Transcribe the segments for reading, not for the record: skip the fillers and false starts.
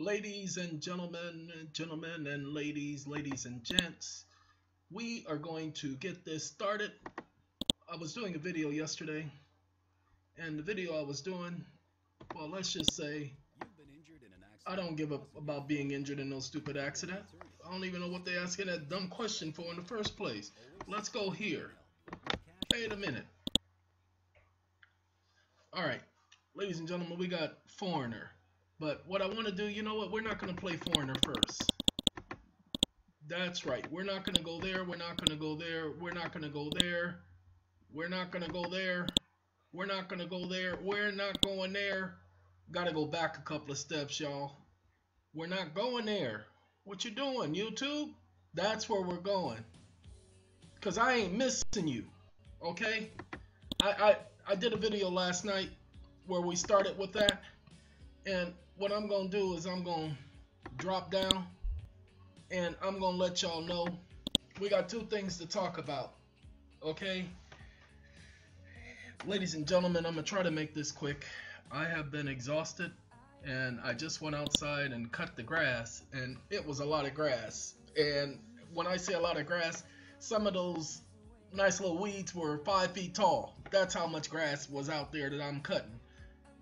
Ladies and gentlemen and ladies and gents, we are going to get this started. I was doing a video yesterday, and the video I was doing, well, let's just say I don't give up about being injured in no stupid accident. I don't even know what they're asking that dumb question for in the first place. Let's go here. Wait a minute. All right, ladies and gentlemen, we got foreigner. But what I want to do, you know what? We're not going to play foreigner first. That's right. We're not going to go there. We're not going to go there. We're not going to go there. We're not going to go there. We're not going to go there. We're not going there. Got to go back a couple of steps, y'all. We're not going there. What you doing, YouTube? That's where we're going. Because I ain't missing you. Okay? I did a video last night where we started with that. And what I'm going to do is I'm going to drop down and I'm going to let y'all know we got two things to talk about. Okay? Ladies and gentlemen, I'm going to try to make this quick. I have been exhausted and I just went outside and cut the grass, and it was a lot of grass. And when I say a lot of grass, some of those nice little weeds were 5 feet tall. That's how much grass was out there that I'm cutting.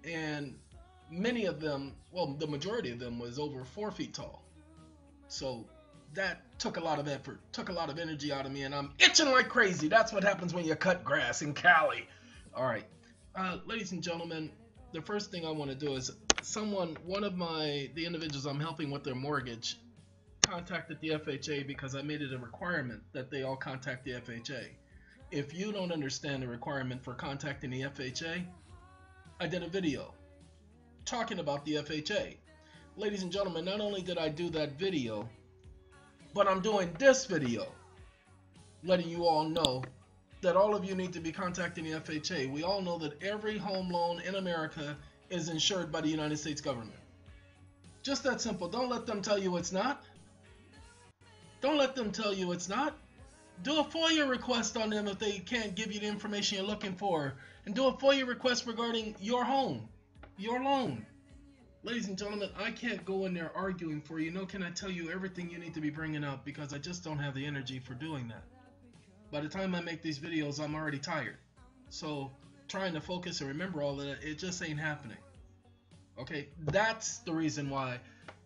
And many of them, well, the majority of them was over 4 feet tall. So that took a lot of effort, took a lot of energy out of me, and I'm itching like crazy. That's what happens when you cut grass in Cali. All right, ladies and gentlemen, the first thing I want to do is one of the individuals I'm helping with their mortgage contacted the FHA because I made it a requirement that they all contact the FHA. If you don't understand the requirement for contacting the FHA, I did a video talking about the FHA. Ladies and gentlemen, not only did I do that video, but I'm doing this video letting you all know that all of you need to be contacting the FHA. We all know that every home loan in America is insured by the United States government. Just that simple. Don't let them tell you it's not. Don't let them tell you it's not. Do a FOIA request on them if they can't give you the information you're looking for. And do a FOIA request regarding your home, your loan. Ladies and gentlemen, I can't go in there arguing for you. No, can I tell you everything you need to be bringing up, because I just don't have the energy for doing that. By the time I make these videos, I'm already tired. So trying to focus and remember all of that, it just ain't happening. Okay, that's the reason why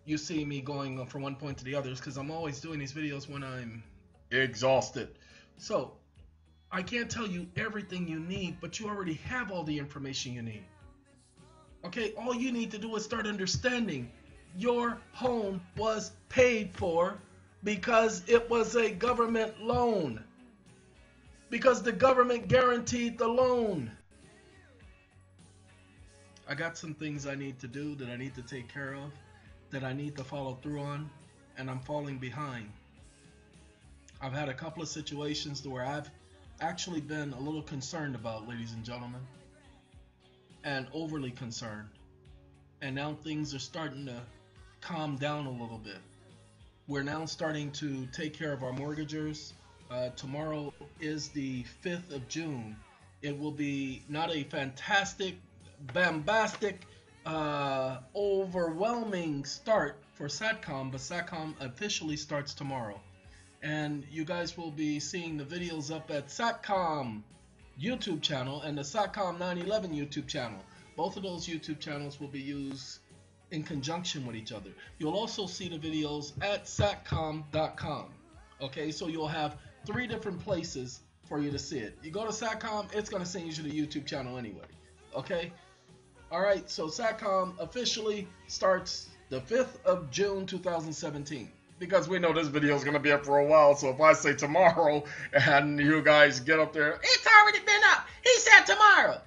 you see me going from one point to the other, is because I'm always doing these videos when I'm exhausted. So I can't tell you everything you need, but you already have all the information you need. Okay, all you need to do is start understanding your home was paid for because it was a government loan. Because the government guaranteed the loan. I got some things I need to do, that I need to take care of, that I need to follow through on, and I'm falling behind. I've had a couple of situations where I've actually been a little concerned about, ladies and gentlemen, and overly concerned. And now things are starting to calm down a little bit. We're now starting to take care of our mortgagers. Tomorrow is the 5th of June. It will be not a fantastic, bombastic, overwhelming start for SATCOM, but SATCOM officially starts tomorrow. And you guys will be seeing the videos up at SATCOM YouTube channel and the SATCOM 911 YouTube channel. Both of those YouTube channels will be used in conjunction with each other. You'll also see the videos at satcom.com. Okay, so you'll have 3 different places for you to see it. You go to SATCOM, it's going to send you to the YouTube channel anyway. Okay? Alright, so SATCOM officially starts the 5th of June 2017. Because we know this video is going to be up for a while, so if I say tomorrow and you guys get up there, it's already been up! He said tomorrow!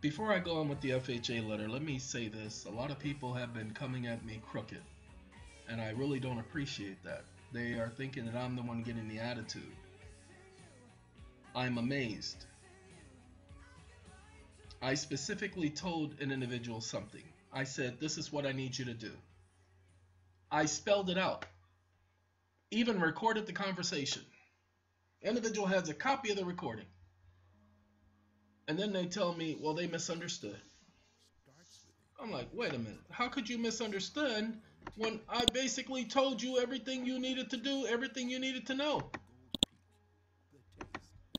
Before I go on with the FHA letter, let me say this. A lot of people have been coming at me crooked, and I really don't appreciate that. They are thinking that I'm the one getting the attitude. I'm amazed. I specifically told an individual something. I said, this is what I need you to do. I spelled it out. Even recorded the conversation. The individual has a copy of the recording. And then they tell me, well, they misunderstood. I'm like, wait a minute. How could you misunderstand when I basically told you everything you needed to do, everything you needed to know?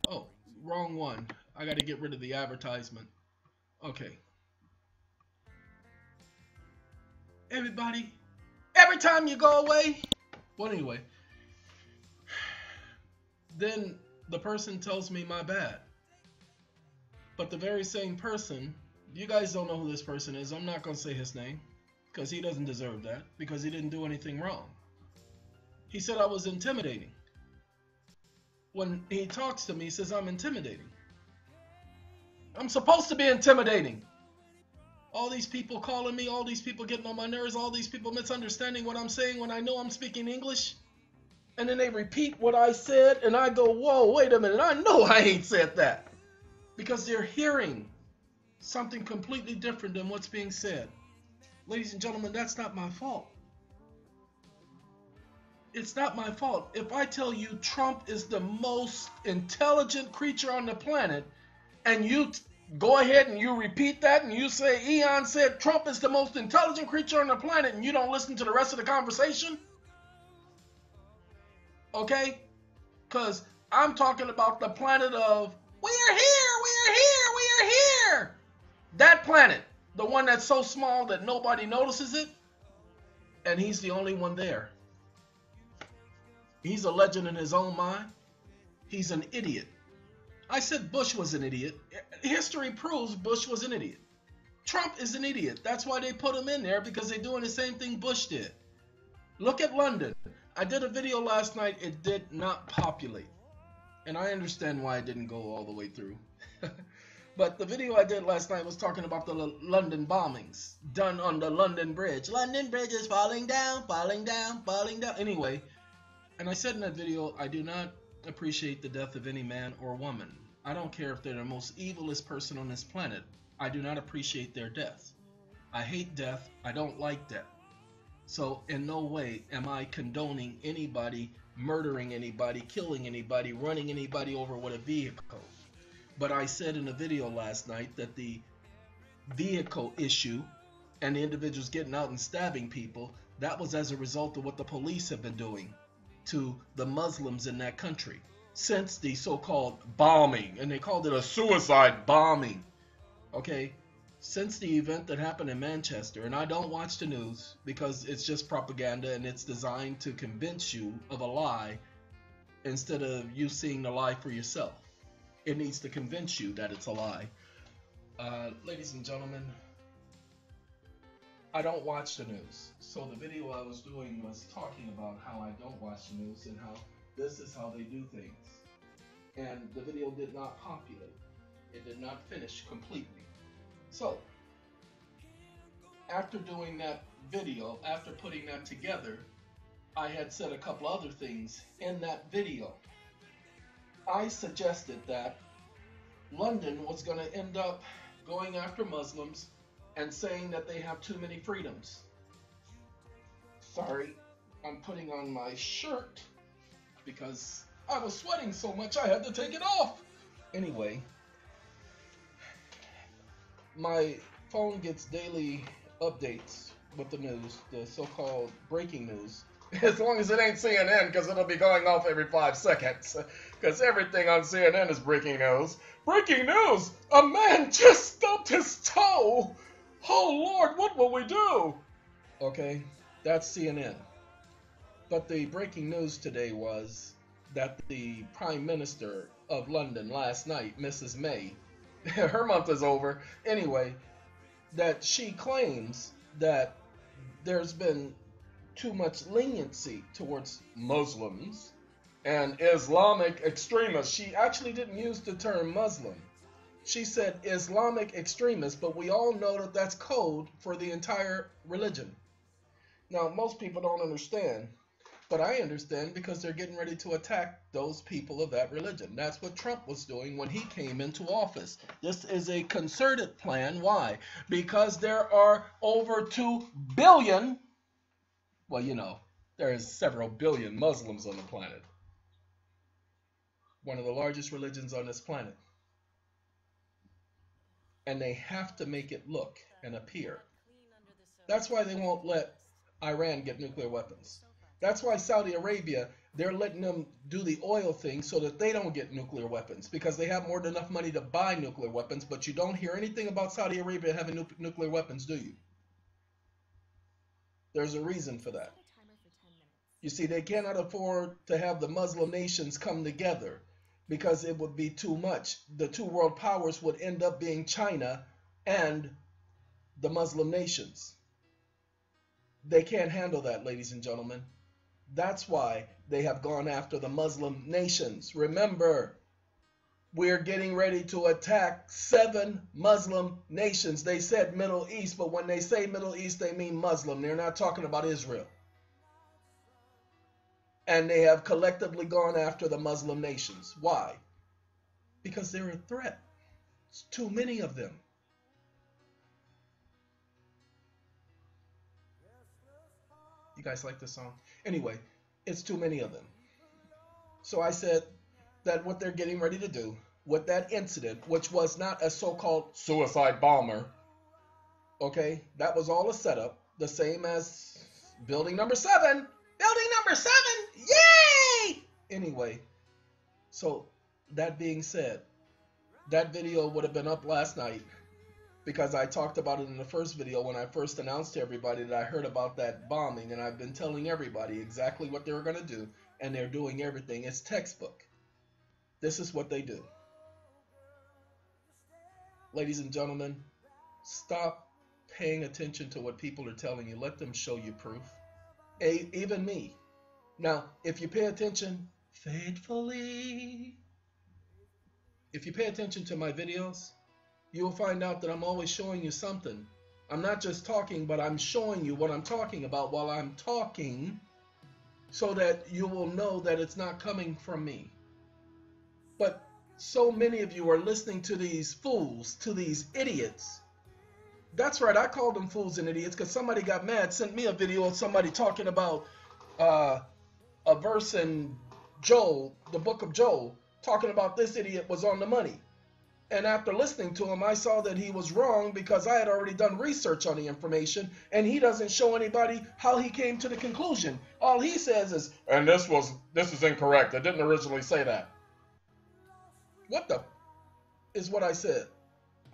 Oh, wrong one. I got to get rid of the advertisement. Okay. Everybody, every time you go away. Well, anyway, then the person tells me my bad. But the very same person, you guys don't know who this person is. I'm not going to say his name because he doesn't deserve that because he didn't do anything wrong. He said I was intimidating. When he talks to me, he says I'm intimidating. I'm supposed to be intimidating. All these people calling me, all these people getting on my nerves, all these people misunderstanding what I'm saying when I know I'm speaking English. And then they repeat what I said and I go, whoa, wait a minute, I know I ain't said that. Because they're hearing something completely different than what's being said. Ladies and gentlemen, that's not my fault. It's not my fault. If I tell you Trump is the most intelligent creature on the planet, and you go ahead and you repeat that and you say Eon said Trump is the most intelligent creature on the planet, and you don't listen to the rest of the conversation, okay? Because I'm talking about the planet of we're here. That planet, the one that's so small that nobody notices it, and he's the only one there. He's a legend in his own mind. He's an idiot. I said Bush was an idiot. History proves Bush was an idiot. Trump is an idiot. That's why they put him in there, because they're doing the same thing Bush did. Look at London. I did a video last night. It did not populate. And I understand why it didn't go all the way through. But the video I did last night was talking about the London bombings done on the London Bridge. London Bridge is falling down, falling down, falling down. Anyway, and I said in that video, I do not appreciate the death of any man or woman. I don't care if they're the most evilest person on this planet. I do not appreciate their death. I hate death. I don't like death. So in no way am I condoning anybody murdering anybody, killing anybody, running anybody over with a vehicle. But I said in a video last night that the vehicle issue and the individuals getting out and stabbing people, that was as a result of what the police have been doing to the Muslims in that country since the so-called bombing, and they called it a suicide bombing, okay, since the event that happened in Manchester. And I don't watch the news because it's just propaganda and it's designed to convince you of a lie instead of you seeing the lie for yourself. It needs to convince you that it's a lie. Ladies and gentlemen, I don't watch the news. So the video I was doing was talking about how I don't watch the news and how this is how they do things. And the video did not populate. It did not finish completely. So, after doing that video, after putting that together, I had said a couple other things in that video. I suggested that London was going to end up going after Muslims and saying that they have too many freedoms. Sorry, I'm putting on my shirt because I was sweating so much I had to take it off. Anyway, my phone gets daily updates with the news, the so-called breaking news. As long as it ain't CNN, because it'll be going off every 5 seconds. Because everything on CNN is breaking news. Breaking news! A man just stubbed his toe! Oh Lord, what will we do? Okay, that's CNN. But the breaking news today was that the Prime Minister of London last night, Mrs. May, her month is over, anyway, that she claims that there's been too much leniency towards Muslims and Islamic extremists. She actually didn't use the term Muslim. She said Islamic extremists, but we all know that that's code for the entire religion. Now, most people don't understand, but I understand because they're getting ready to attack those people of that religion. That's what Trump was doing when he came into office. This is a concerted plan. Why? Because there are over 2 billion, well, you know, there's several billion Muslims on the planet. One of the largest religions on this planet. And they have to make it look and appear That's why they won't let Iran get nuclear weapons. That's why Saudi Arabia, they're letting them do the oil thing so that they don't get nuclear weapons, because they have more than enough money to buy nuclear weapons. But you don't hear anything about Saudi Arabia having nuclear weapons, do you? There's a reason for that. You see, they cannot afford to have the Muslim nations come together because it would be too much. The two world powers would end up being China and the Muslim nations. They can't handle that, ladies and gentlemen. That's why they have gone after the Muslim nations. Remember, we're getting ready to attack 7 Muslim nations. They said Middle East, but when they say Middle East, they mean Muslim. They're not talking about Israel. And they have collectively gone after the Muslim nations. Why? Because they're a threat. It's too many of them. You guys like this song? Anyway, it's too many of them. So I said that what they're getting ready to do with that incident, which was not a so-called suicide bomber, okay, that was all a setup, the same as building number 7. Building number 7! Yay! Anyway, so that being said, that video would have been up last night because I talked about it in the first video when I first announced to everybody that I heard about that bombing, and I've been telling everybody exactly what they were going to do, and they're doing everything. It's textbook. This is what they do. Ladies and gentlemen, stop paying attention to what people are telling you. Let them show you proof. Even me. Now, if you pay attention faithfully, if you pay attention to my videos, you will find out that I'm always showing you something. I'm not just talking, but I'm showing you what I'm talking about while I'm talking, so that you will know that it's not coming from me. But so many of you are listening to these fools, to these idiots. That's right, I called them fools and idiots because somebody got mad, sent me a video of somebody talking about a verse in Joel, the book of Joel, talking about this idiot was on the money. And after listening to him, I saw that he was wrong because I had already done research on the information, and he doesn't show anybody how he came to the conclusion. All he says is, and this is incorrect. I didn't originally say that. What the is what I said.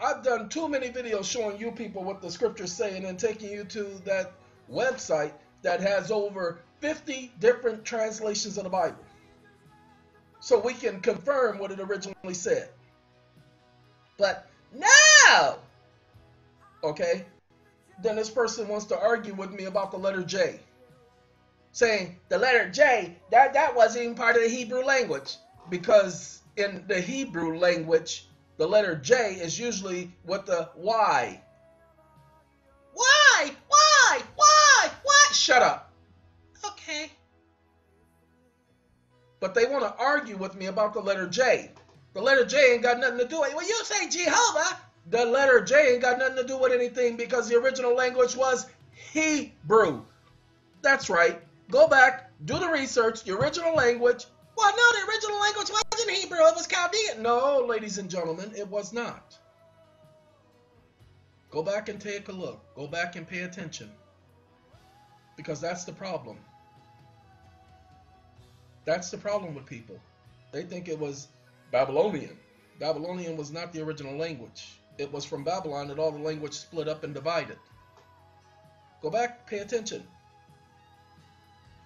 I've done too many videos showing you people what the scriptures say and then taking you to that website that has over 50 different translations of the Bible, so we can confirm what it originally said. But no! Okay? Then this person wants to argue with me about the letter J, saying the letter J, that wasn't even part of the Hebrew language, because in the Hebrew language, the letter J is usually with the Y. Why? Why? Why? Why? Shut up. Okay. But they want to argue with me about the letter J. The letter J ain't got nothing to do with it. When you say Jehovah, the letter J ain't got nothing to do with anything because the original language was Hebrew. That's right. Go back, do the research, the original language. Well, no, the original language wasn't Hebrew, it was Chaldean. No, ladies and gentlemen, it was not. Go back and take a look. Go back and pay attention. Because that's the problem. That's the problem with people. They think it was Babylonian. Babylonian was not the original language. It was from Babylon that all the language split up and divided. Go back, pay attention.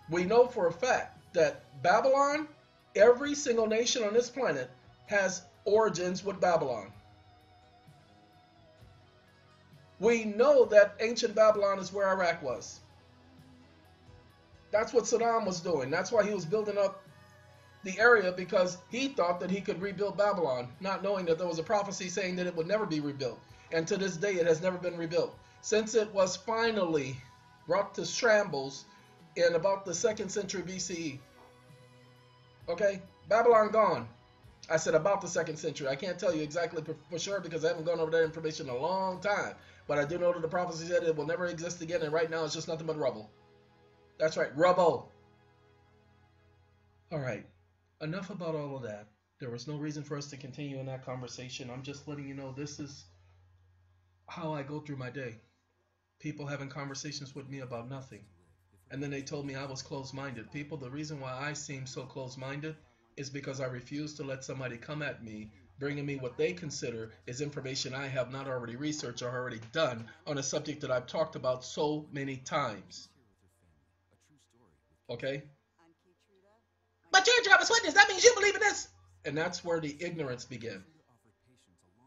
We know for a fact that Babylon, every single nation on this planet has origins with Babylon. We know that ancient Babylon is where Iraq was. That's what Saddam was doing. That's why he was building up the area, because he thought that he could rebuild Babylon, not knowing that there was a prophecy saying that it would never be rebuilt. And to this day, it has never been rebuilt. Since it was finally brought to shambles in about the 2nd century BCE. Okay? Babylon gone. I said about the 2nd century. I can't tell you exactly for sure because I haven't gone over that information in a long time. But I do know that the prophecy said it will never exist again, and right now it's just nothing but rubble. That's right, rubble. All right. Enough about all of that. There was no reason for us to continue in that conversation. I'm just letting you know this is how I go through my day. People having conversations with me about nothing. And then they told me I was closed-minded. People, the reason why I seem so closed-minded is because I refuse to let somebody come at me bringing me what they consider is information I have not already researched or already done on a subject that I've talked about so many times. Okay? But you're a Jehovah's Witness. That means you believe in this. And that's where the ignorance begins.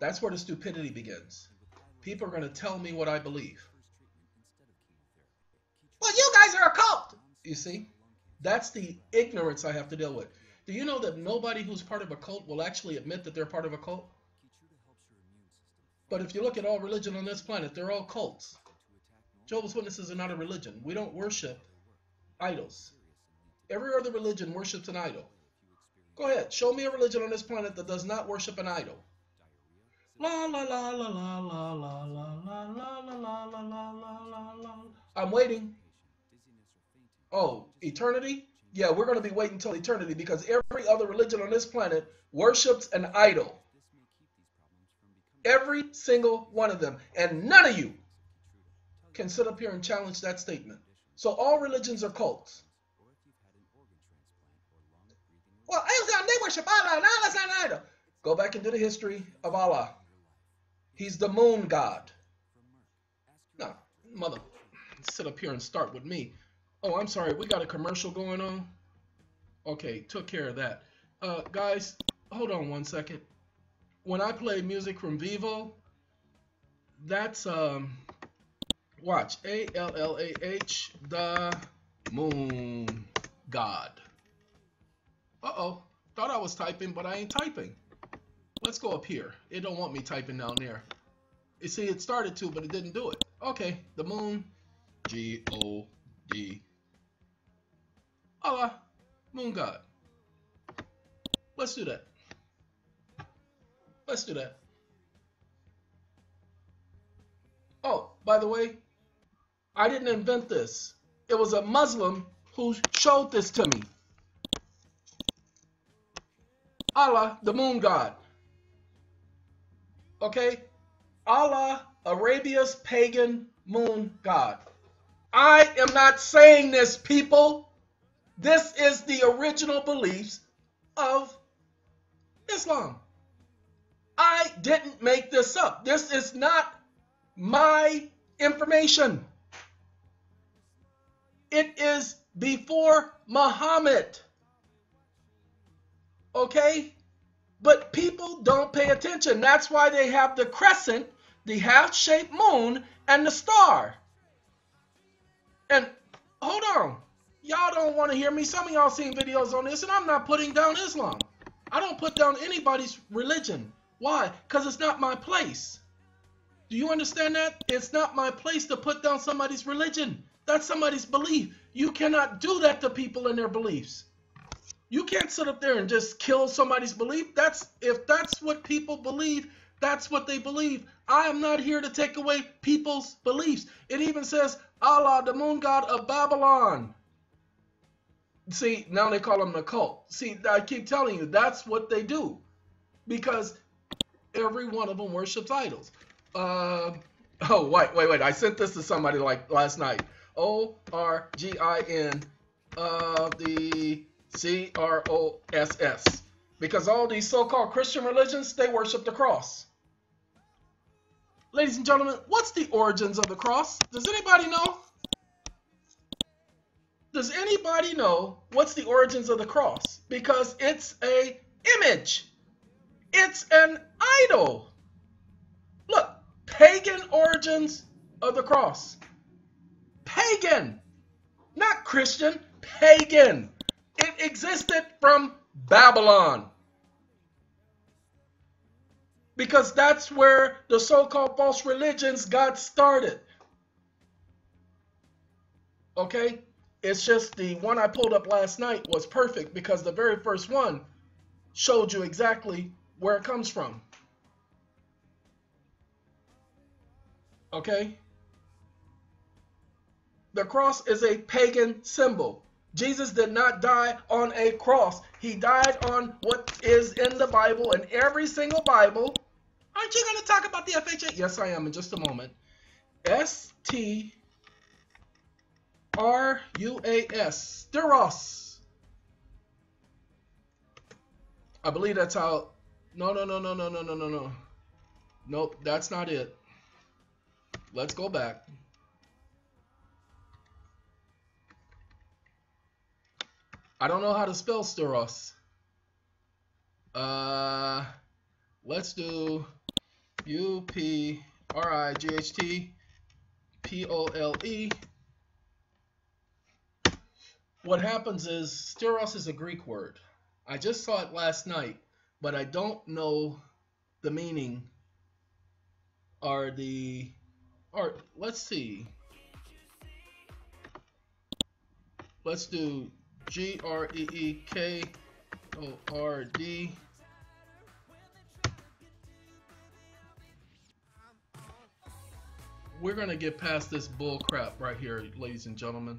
That's where the stupidity begins. People are going to tell me what I believe. Well, you guys are a cult. You see? That's the ignorance I have to deal with. Do you know that nobody who's part of a cult will actually admit that they're part of a cult? But if you look at all religion on this planet, they're all cults. Jehovah's Witnesses are not a religion. We don't worship idols. Every other religion worships an idol. Go ahead, show me a religion on this planet that does not worship an idol. La la la la la la la la la la la la la la la. I'm waiting. Oh, eternity? Yeah, we're going to be waiting until eternity because every other religion on this planet worships an idol. Every single one of them. And none of you can sit up here and challenge that statement. So all religions are cults. Well, they worship Allah and Allah's not an idol. Go back and do the history of Allah. He's the moon god. Now, mother, sit up here and start with me. Oh, I'm sorry. We got a commercial going on. Okay, took care of that. Guys, hold on one second. When I play music from Vivo, that's, watch. A-L-L-A-H, the moon god. Uh-oh. Thought I was typing, but I ain't typing. Let's go up here. It don't want me typing down there. You see, it started to, but it didn't do it. Okay, the moon, G-O-D. Allah, moon god. Let's do that. Let's do that. Oh, by the way, I didn't invent this. It was a Muslim who showed this to me. Allah, the moon god. Okay? Allah, Arabia's pagan moon god. I am not saying this, people. This is the original beliefs of Islam. I didn't make this up. This is not my information. It is before Muhammad. Okay? But people don't pay attention. That's why they have the crescent, the half-shaped moon, and the star. And hold on. Y'all don't want to hear me. Some of y'all seen videos on this, and I'm not putting down Islam. I don't put down anybody's religion. Why? Because it's not my place. Do you understand that? It's not my place to put down somebody's religion. That's somebody's belief. You cannot do that to people and their beliefs. You can't sit up there and just kill somebody's belief. If that's what people believe, that's what they believe. I am not here to take away people's beliefs. It even says Allah, the moon god of Babylon. See, now they call them the cult. See, I keep telling you, that's what they do. Because every one of them worships idols. Oh, wait. I sent this to somebody like last night. O-R-G-I-N the C-R-O-S-S. Because all these so-called Christian religions, they worship the cross. Ladies and gentlemen, what's the origins of the cross? Does anybody know? Does anybody know what's the origins of the cross? Because it's an image. It's an idol. Look, pagan origins of the cross. Pagan. Not Christian, pagan. It existed from Babylon. Because that's where the so-called false religions got started. Okay? It's just the one I pulled up last night was perfect because the very first one showed you exactly where it comes from. Okay? The cross is a pagan symbol. Jesus did not die on a cross. He died on what is in the Bible, and every single Bible. Aren't you going to talk about the FHA? Yes, I am in just a moment. S-T-R-U-A-S. Steros. I believe that's how. No. Nope, that's not it. Let's go back. I don't know how to spell Steros. Let's do U-P-R-I-G-H-T-P-O-L-E. What happens is Steros is a Greek word. I just saw it last night, but I don't know the meaning or let's see. Let's do G-R-E-E-K-O-R-D. We're going to get past this bull crap right here, ladies and gentlemen.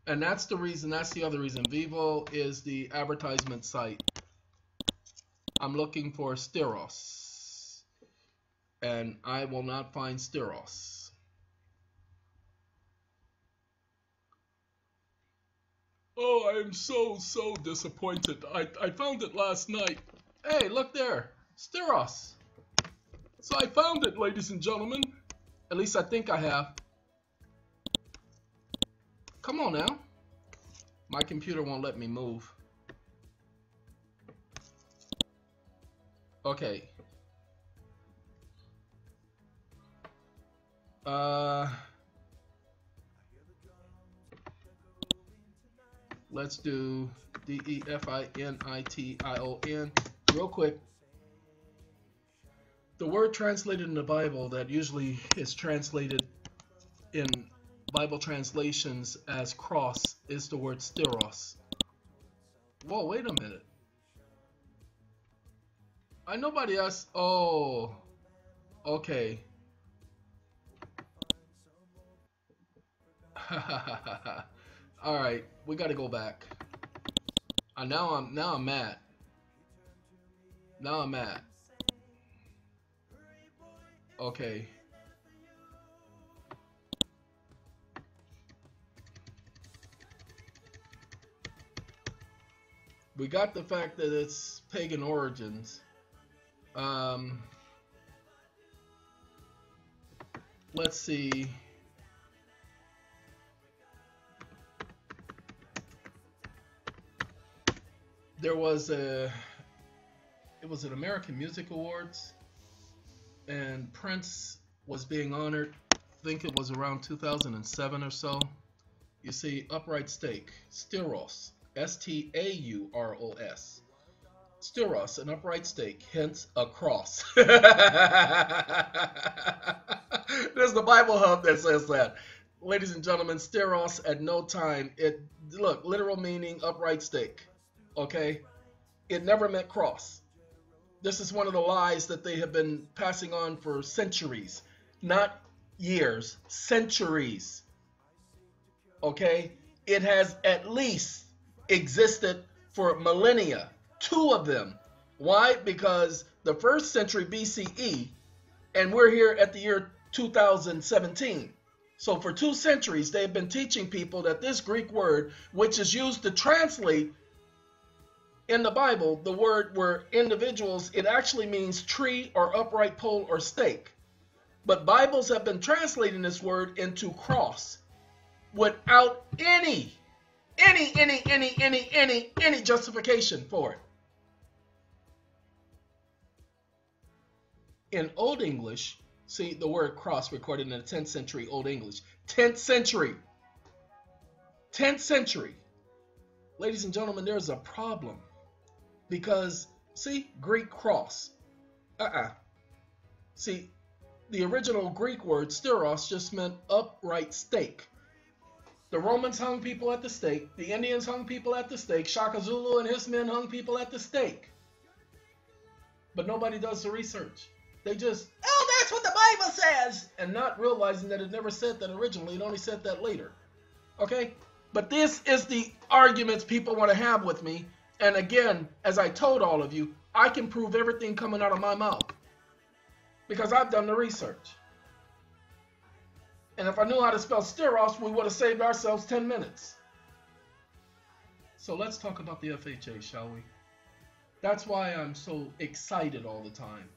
And that's the reason, that's the other reason. Vivo is the advertisement site. I'm looking for Steros. And I will not find Steros. Oh, I am so disappointed. I found it last night. Hey, look there. Steros. So I found it, ladies and gentlemen. At least I think I have. Come on now. My computer won't let me move. Okay. Let's do D-E-F-I-N-I-T-I-O-N real quick. The word translated in the Bible that usually is translated in Bible translations as cross is the word steros. Whoa, wait a minute. Nobody else. Oh, okay. All right, we got to go back. Now I'm mad. Now I'm mad. Okay. We got the fact that it's pagan origins. Let's see. There was it was an American Music Awards, and Prince was being honored. I think it was around 2007 or so. You see, upright steak, Steros, S-T-A-U-R-O-S. Steros, an upright steak, hence a cross. There's the Bible Hub that says that. Ladies and gentlemen, Steros at no time, look, literal meaning upright steak. Okay? It never meant cross. This is one of the lies that they have been passing on for centuries. Not years, centuries. Okay? It has at least existed for millennia. 2 of them. Why? Because the 1st century BCE, and we're here at the year 2017. So for 2 centuries, they've been teaching people that this Greek word, which is used to translate in the Bible, the word where individuals, it actually means tree or upright pole or stake. But Bibles have been translating this word into cross without any justification for it. In Old English, see the word cross recorded in the 10th century Old English. 10th century. 10th century. Ladies and gentlemen, there's a problem. Because, see, Greek cross. See, the original Greek word, steros, just meant upright stake. The Romans hung people at the stake. The Indians hung people at the stake. Shaka Zulu and his men hung people at the stake. But nobody does the research. They just, oh, that's what the Bible says! And not realizing that it never said that originally. It only said that later. Okay? But this is the arguments people want to have with me. And again, as I told all of you, I can prove everything coming out of my mouth. Because I've done the research. And if I knew how to spell steros, we would have saved ourselves 10 minutes. So let's talk about the FHA, shall we? That's why I'm so excited all the time.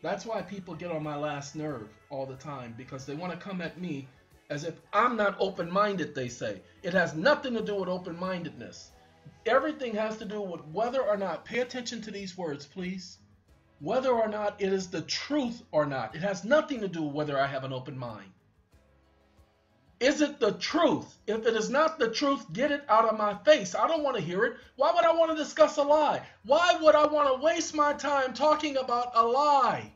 That's why people get on my last nerve all the time, because they want to come at me as if I'm not open-minded, they say. It has nothing to do with open-mindedness. Everything has to do with whether or not, pay attention to these words, please, whether or not it is the truth or not. It has nothing to do with whether I have an open mind. Is it the truth? If it is not the truth, get it out of my face. I don't want to hear it. Why would I want to discuss a lie? Why would I want to waste my time talking about a lie?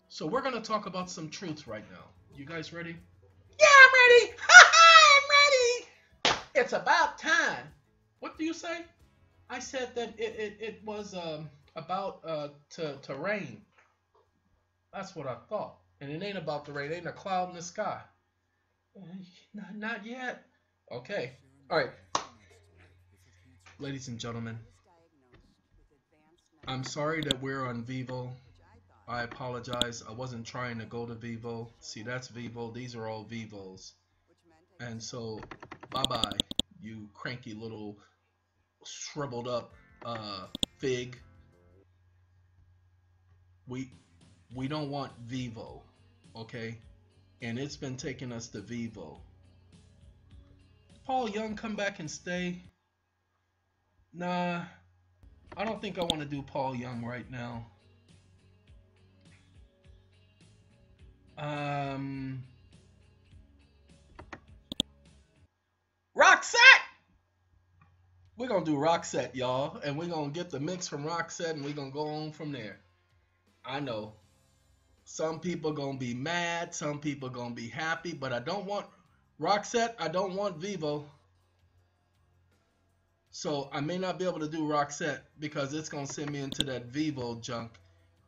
So we're going to talk about some truths right now. You guys ready? Yeah, I'm ready. I'm ready. It's about time. What do you say? I said that it was about to rain. That's what I thought. And it ain't about the rain. It ain't a cloud in the sky. Not yet. Okay. All right. Ladies and gentlemen, I'm sorry that we're on Vivo. I apologize. I wasn't trying to go to Vivo. See, that's Vivo. These are all Vivos. And so, bye-bye, you cranky little shriveled up fig. We don't want Vivo, okay? And it's been taking us to Vivo. Paul Young come back and stay? Nah, I don't think I want to do Paul Young right now. Roxette! We're going to do Roxette, y'all. And we're going to get the mix from Roxette and we're going to go on from there. I know. Some people going to be mad. Some people going to be happy. But I don't want Roxette. I don't want Vivo. So I may not be able to do Roxette because it's going to send me into that Vivo junk.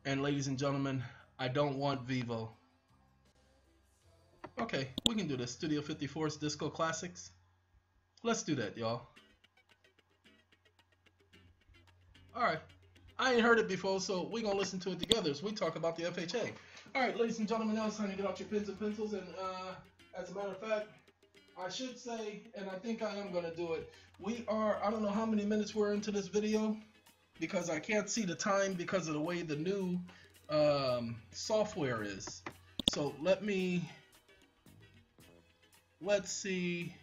And ladies and gentlemen, I don't want Vivo. Okay, we can do this. Studio 54's Disco Classics. Let's do that, y'all. Alright. I ain't heard it before, so we're going to listen to it together as we talk about the FHA. Alright, ladies and gentlemen, now it's time to get out your pens and pencils. And as a matter of fact, I should say, and I think I am going to do it, we are, I don't know how many minutes we're into this video, because I can't see the time because of the way the new software is. So let's see,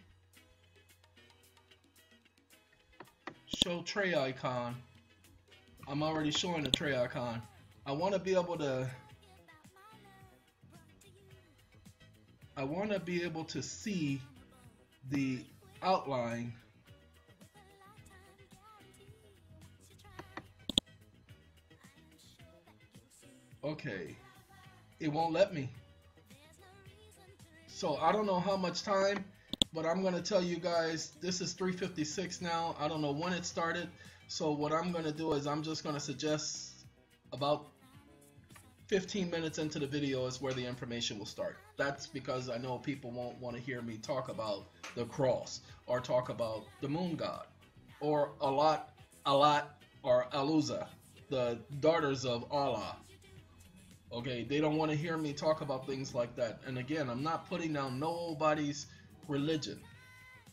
show tray icon. I'm already showing the tray icon. I want to be able to see the outline. Okay, it won't let me. So I don't know how much time, but I'm going to tell you guys, this is 3:56 now. I don't know when it started. So what I'm going to do is I'm just going to suggest about 15 minutes into the video is where the information will start. That's because I know people won't want to hear me talk about the cross or talk about the moon god or Alat or Aluza, the daughters of Allah. Okay, they don't want to hear me talk about things like that. And again, I'm not putting down nobody's religion.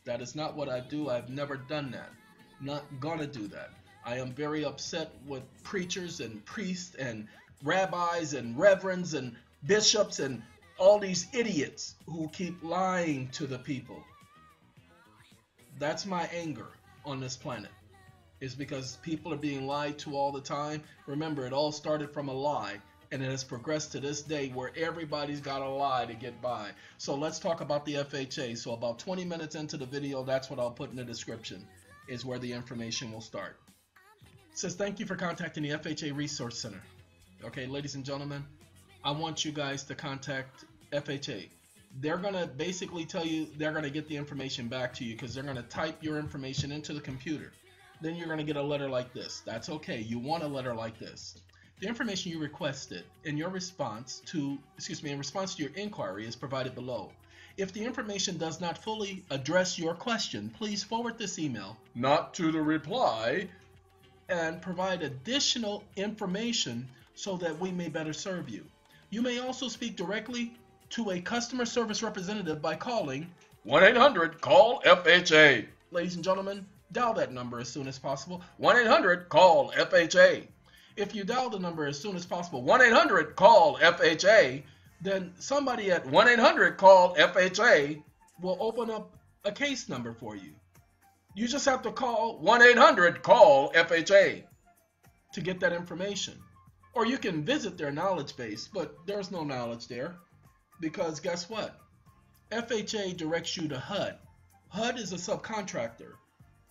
That is not what I do. I've never done that. Not gonna do that. I am very upset with preachers and priests and rabbis and reverends and bishops and all these idiots who keep lying to the people. That's my anger on this planet, is because people are being lied to all the time. Remember, it all started from a lie, and it has progressed to this day where everybody's got a lie to get by. So let's talk about the FHA. So about 20 minutes into the video, that's what I'll put in the description, is where the information will start. It says, thank you for contacting the FHA Resource Center. Okay, ladies and gentlemen, I want you guys to contact FHA. They're going to basically tell you they're going to get the information back to you because they're going to type your information into the computer. Then you're going to get a letter like this. That's okay. You want a letter like this. The information you requested in response to your inquiry is provided below. If the information does not fully address your question, please forward this email, not to the reply, and provide additional information so that we may better serve you. You may also speak directly to a customer service representative by calling 1-800-CALL-FHA. Ladies and gentlemen, dial that number as soon as possible. 1-800-CALL-FHA. If you dial the number as soon as possible, 1-800-CALL-FHA, then somebody at 1-800-CALL-FHA will open up a case number for you. You just have to call 1-800-CALL-FHA to get that information. Or you can visit their knowledge base, but there's no knowledge there. Because guess what? FHA directs you to HUD. HUD is a subcontractor.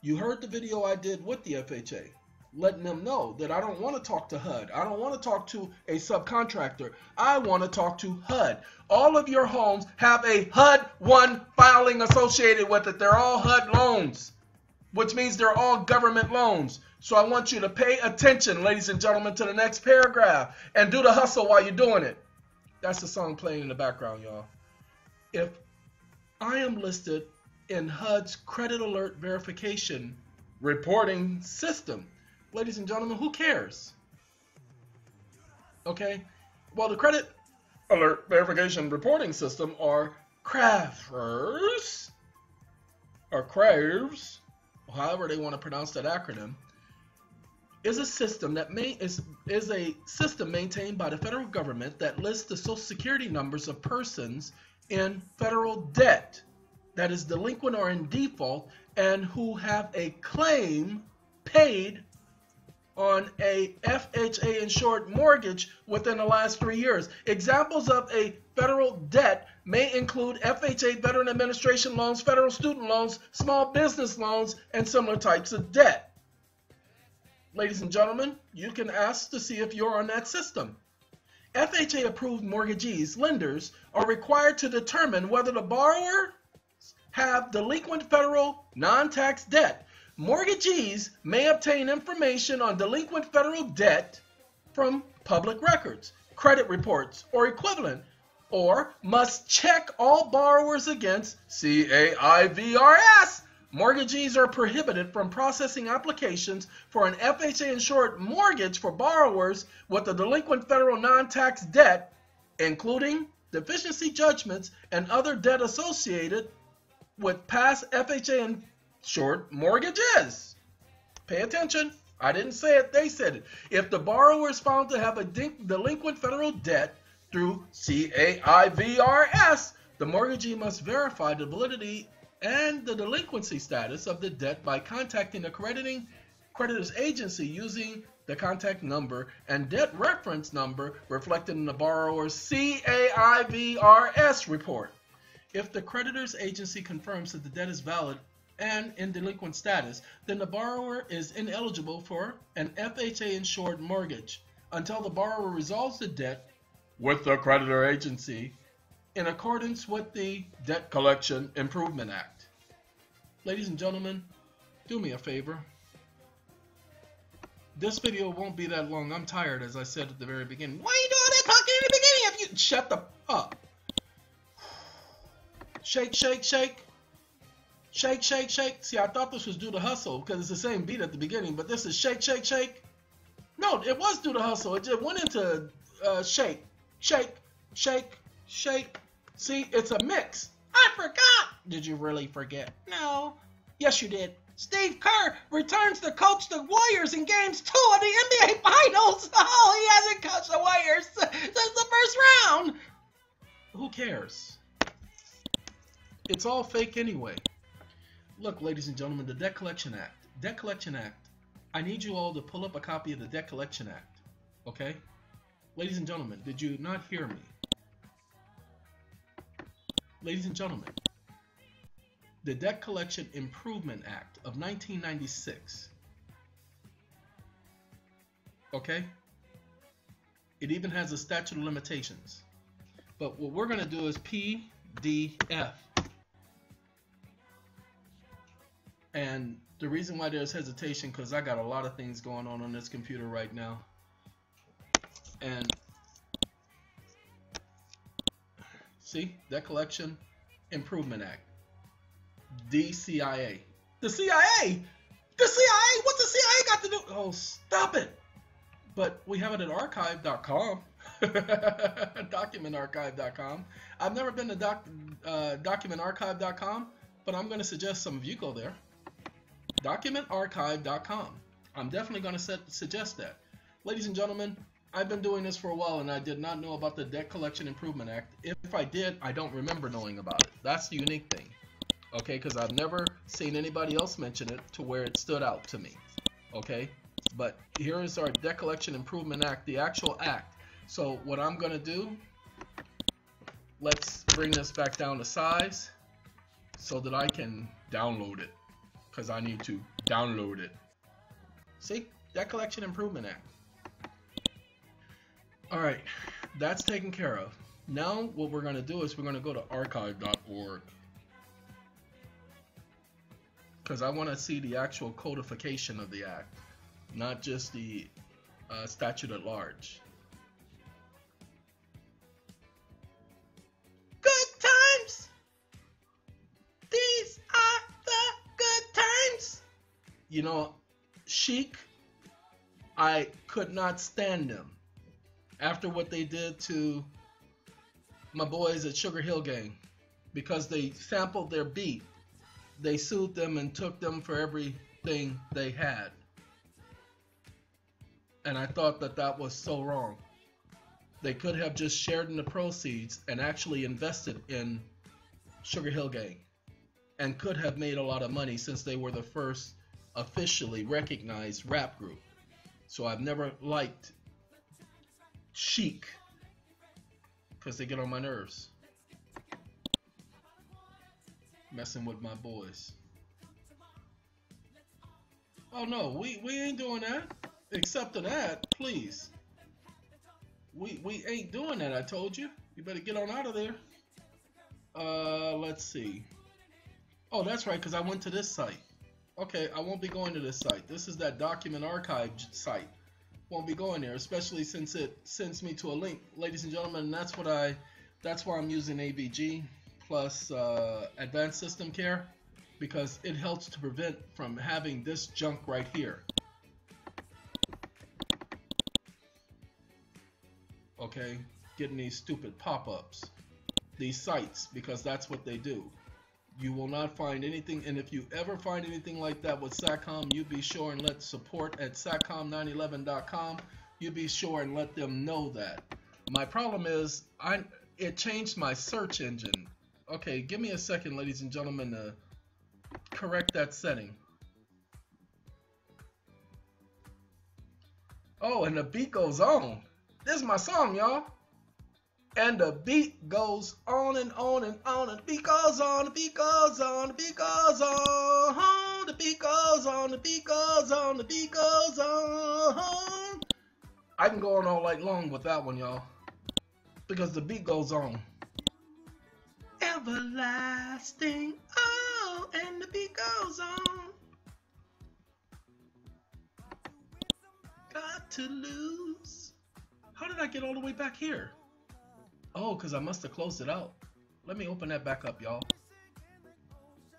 You heard the video I did with the FHA, letting them know that I don't want to talk to HUD. I don't want to talk to a subcontractor. I want to talk to HUD. All of your homes have a HUD 1 filing associated with it. They're all HUD loans, which means they're all government loans. So I want you to pay attention, ladies and gentlemen, to the next paragraph and do the hustle while you're doing it. That's the song playing in the background, y'all. If I am listed in HUD's credit alert verification reporting system, ladies and gentlemen, who cares? Okay? Well, the credit alert verification reporting system, or CRAVs, however they want to pronounce that acronym, is a system that is a system maintained by the federal government that lists the social security numbers of persons in federal debt that is delinquent or in default and who have a claim paid on a FHA insured mortgage within the last 3 years. Examples of a federal debt may include FHA Veteran Administration loans, federal student loans, small business loans, and similar types of debt. Ladies and gentlemen, you can ask to see if you're on that system. FHA approved mortgagees, lenders, are required to determine whether the borrower have delinquent federal non-tax debt. Mortgagees may obtain information on delinquent federal debt from public records, credit reports, or equivalent, or must check all borrowers against CAIVRS. Mortgagees are prohibited from processing applications for an FHA-insured mortgage for borrowers with a delinquent federal non-tax debt, including deficiency judgments and other debt associated with past FHA-insured mortgages. Pay attention. I didn't say it, they said it. If the borrower is found to have a delinquent federal debt through CAIVRS, the mortgagee must verify the validity and the delinquency status of the debt by contacting the creditor's agency using the contact number and debt reference number reflected in the borrower's CAIVRS report. If the creditor's agency confirms that the debt is valid and in delinquent status, then the borrower is ineligible for an FHA-insured mortgage until the borrower resolves the debt with the creditor agency in accordance with the Debt Collection Improvement Act. Ladies and gentlemen, do me a favor. This video won't be that long. I'm tired, as I said at the very beginning. Why are you doing that talking in the beginning if you shut the up? Shake, shake, shake. Shake, shake, shake. See, I thought this was Do the Hustle because it's the same beat at the beginning, but this is shake, shake, shake. No, it was Do the Hustle. It just went into shake, shake, shake, shake. See, it's a mix. I forgot. Did you really forget? No. Yes, you did. Steve Kerr returns to coach the Warriors in Games 2 of the NBA Finals. Oh, he hasn't coached the Warriors since the first round. Who cares? It's all fake anyway. Look, ladies and gentlemen, the Debt Collection Act. Debt Collection Act. I need you all to pull up a copy of the Debt Collection Act. Okay? Ladies and gentlemen, did you not hear me? Ladies and gentlemen, the Debt Collection Improvement Act of 1996. Okay? It even has a statute of limitations. But what we're going to do is PDF. And the reason why there's hesitation, because I got a lot of things going on this computer right now. And see, Debt Collection Improvement Act. DCIA. The CIA! The CIA! What's the CIA got to do? Oh, stop it! But we have it at archive.com. DocumentArchive.com. I've never been to DocumentArchive.com, but I'm going to suggest some of you go there. DocumentArchive.com. I'm definitely going to suggest that. Ladies and gentlemen, I've been doing this for a while, and I did not know about the Debt Collection Improvement Act. If I did, I don't remember knowing about it. That's the unique thing. Okay, because I've never seen anybody else mention it to where it stood out to me. Okay, but here is our Debt Collection Improvement Act, the actual act. So what I'm going to do, let's bring this back down to size so that I can download it, because I need to download it. See, Debt Collection Improvement Act. All right, that's taken care of. Now what we're going to do is we're going to go to archive.org, because I want to see the actual codification of the act, not just the statute at large. Good times! These are the good times! You know, Chic, I could not stand them. After what they did to my boys at Sugar Hill Gang, because they sampled their beat, they sued them and took them for everything they had. And I thought that that was so wrong. They could have just shared in the proceeds and actually invested in Sugar Hill Gang, and could have made a lot of money, since they were the first officially recognized rap group. So I've never liked Chic, because they get on my nerves, messing with my boys. Oh no, we ain't doing that. Except for that, please. We ain't doing that, I told you. You better get on out of there. Let's see. Oh, that's right, because I went to this site. Okay, I won't be going to this site. This is that Document Archive site. Won't be going there, especially since it sends me to a link, ladies and gentlemen. And that's why I'm using AVG plus Advanced System Care, because it helps to prevent from having this junk right here. Okay, getting these stupid pop-ups, these sites, because that's what they do. You will not find anything, and if you ever find anything like that with SATCOM, you be sure and let support at satcom911.com. You be sure and let them know that. My problem is, it changed my search engine. Okay, give me a second, ladies and gentlemen, to correct that setting. Oh, and the beat goes on. This is my song, y'all. And the beat goes on and on and on, and the beat goes on, the beat goes on, the beat goes on, the beat goes on, the beat goes on, the beat goes on. I can go on all night long with that one, y'all, because the beat goes on. Everlasting, oh, and the beat goes on. Got to lose. How did I get all the way back here? Oh, because I must have closed it out. Let me open that back up, y'all.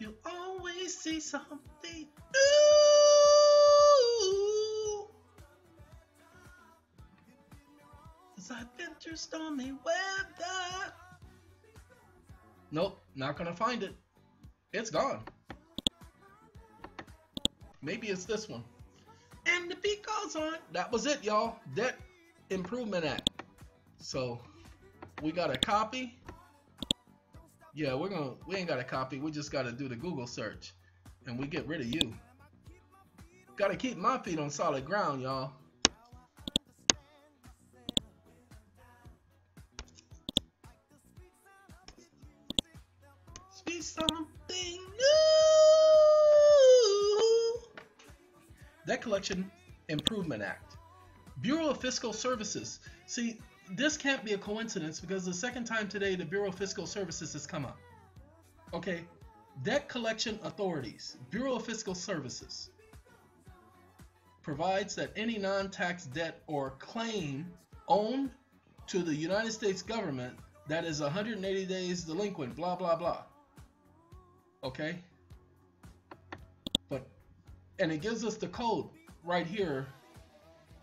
You'll always see something new as I venture stormy weather. Nope, not gonna find it. It's gone. Maybe it's this one. And the beat goes on. That was it, y'all. Debt Improvement Act. So we got a copy. Yeah, we ain't got a copy. We just got to do the Google search, and we get rid of you. Got to keep my feet on solid ground, y'all. Be something new. Debt Collection Improvement Act. Bureau of Fiscal Services. See, this can't be a coincidence, because the second time today the Bureau of Fiscal Services has come up. Okay, Debt Collection Authorities, Bureau of Fiscal Services, provides that any non-tax debt or claim owed to the United States government that is 180 days delinquent, blah, blah, blah. Okay? And it gives us the code right here.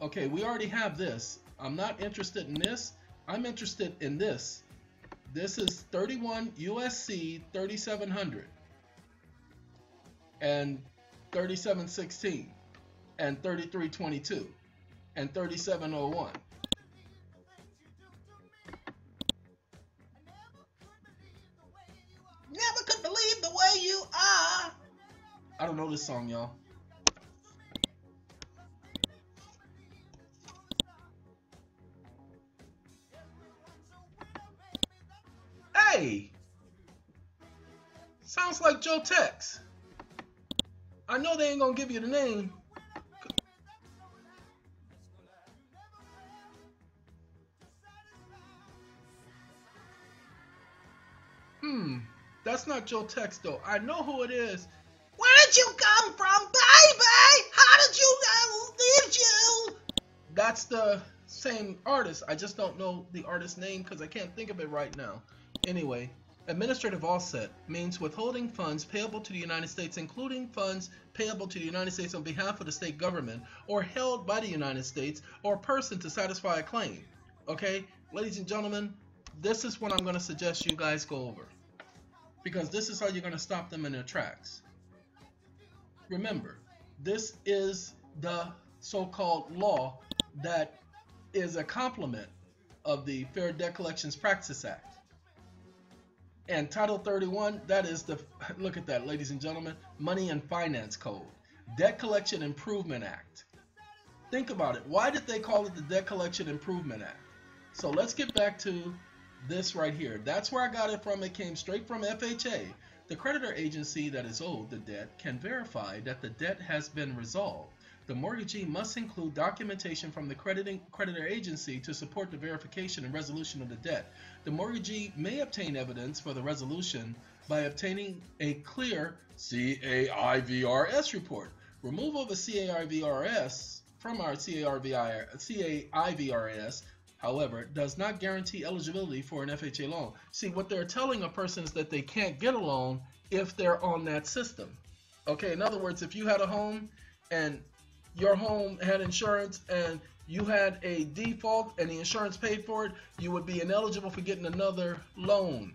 Okay, we already have this. I'm not interested in this. I'm interested in this. This is 31 USC 3700 and 3716 and 3322 and 3701. Never could believe the way you are. I don't know this song, y'all. Hey! Sounds like Joe Tex. I know they ain't gonna give you the name. That's not Joe Tex though. I know who it is. Where did you come from, baby? How did you know? Did you? That's the same artist. I just don't know the artist's name because I can't think of it right now. Anyway, administrative offset means withholding funds payable to the United States, including funds payable to the United States on behalf of the state government or held by the United States or a person to satisfy a claim. Okay, ladies and gentlemen, this is what I'm going to suggest you guys go over, because this is how you're going to stop them in their tracks. Remember, this is the so-called law that is a complement of the Fair Debt Collections Practices Act. And Title 31, that is the, look at that, ladies and gentlemen, Money and Finance Code. Debt Collection Improvement Act. Think about it. Why did they call it the Debt Collection Improvement Act? So let's get back to this right here. That's where I got it from. It came straight from FHA. The creditor agency that is owed the debt can verify that the debt has been resolved. The mortgagee must include documentation from the creditor agency to support the verification and resolution of the debt. The mortgagee may obtain evidence for the resolution by obtaining a clear CAIVRS report. Removal of a CAIVRS from our CAIVRS, however, does not guarantee eligibility for an FHA loan. See, what they're telling a person is that they can't get a loan if they're on that system. Okay, in other words, if you had a home and your home had insurance and you had a default and the insurance paid for it, you would be ineligible for getting another loan.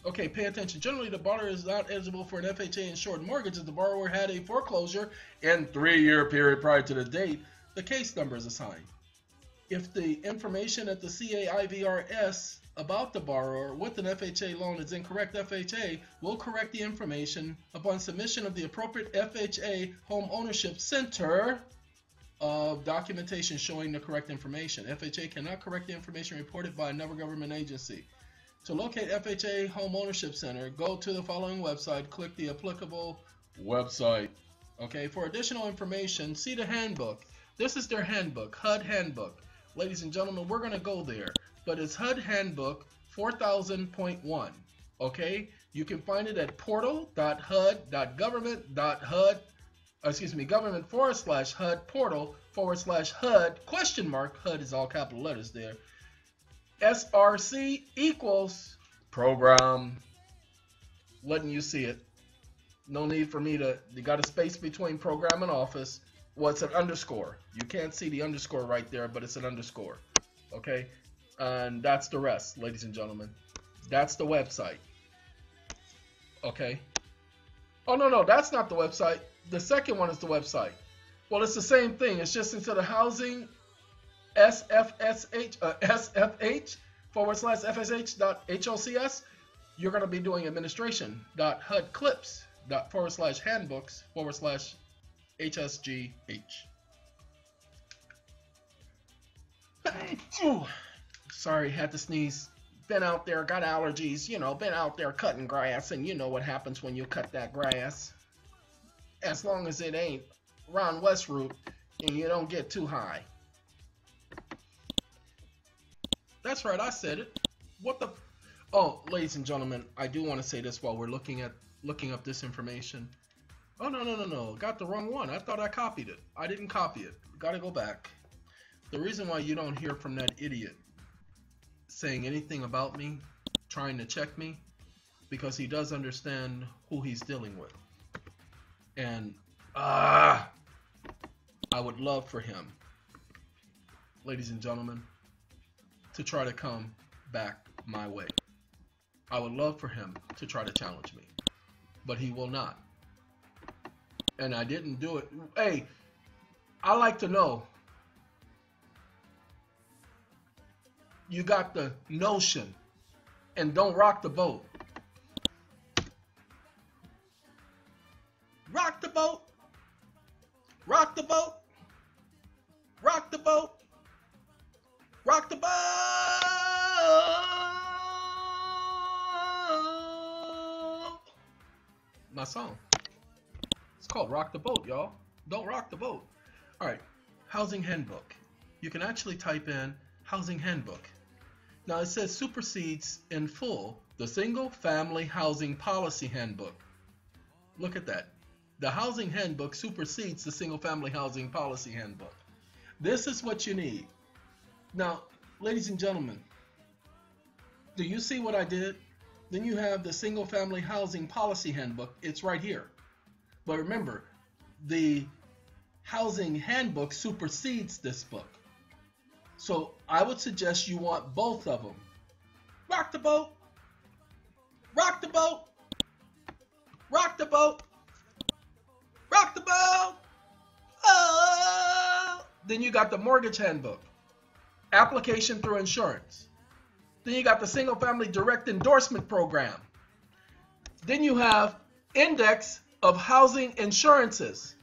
Okay, pay attention. Generally, the borrower is not eligible for an FHA insured mortgage if the borrower had a foreclosure in 3-year period prior to the date the case number is assigned. If the information at the CAIVRS about the borrower with an FHA loan is incorrect, FHA will correct the information upon submission of the appropriate FHA Home Ownership Center of documentation showing the correct information. FHA cannot correct the information reported by another government agency. To locate FHA Home Ownership Center, go to the following website, click the applicable website. Okay, for additional information, see the handbook. This is their handbook, HUD handbook. Ladies and gentlemen, we're going to go there, but it's HUD Handbook 4000.1. Okay, you can find it at government/HUD portal/HUD (HUD is all capital letters there). SRC equals program. Letting you see it. No need for me to, you got a space between program and office. Well, it's an underscore. You can't see the underscore right there, but it's an underscore. Okay? And that's the rest, ladies and gentlemen. That's the website. Okay? Oh, no, that's not the website. The second one is the website. Well, it's the same thing. It's just instead of housing, SFH/FSH.HOCS, you're going to be doing administration.HUDclips./handbooks/HSGH. Sorry, had to sneeze. Been out there, got allergies, you know, been out there cutting grass, and you know what happens when you cut that grass. As long as it ain't Ron West route and you don't get too high. That's right, I said it. What the? Oh, ladies and gentlemen, I do want to say this while we're looking up this information. Oh, no. Got the wrong one. I thought I copied it. I didn't copy it. Got to go back. The reason why you don't hear from that idiot saying anything about me, trying to check me, because he does understand who he's dealing with. And I would love for him ladies and gentlemen, to try to come back my way. I would love for him to try to challenge me, but he will not. And I didn't do it. Hey, I like to know you got the notion and don't rock the boat. Rock the boat. Rock the boat. Rock the boat. Rock the boat. My song. It's called Rock the Boat, y'all. Don't rock the boat. All right. Housing Handbook. You can actually type in Housing Handbook. Now it says supersedes in full the Single Family Housing Policy Handbook. Look at that. The Housing Handbook supersedes the Single Family Housing Policy Handbook. This is what you need. Now, ladies and gentlemen, do you see what I did? Then you have the Single Family Housing Policy Handbook. It's right here. But remember, the Housing Handbook supersedes this book. So I would suggest you want both of them. Rock the boat. Rock the boat. Rock the boat. Rock the boat. Oh. Then you got the Mortgage Handbook. Application through insurance. Then you got the Single Family Direct Endorsement Program. Then you have Index of Housing Insurances.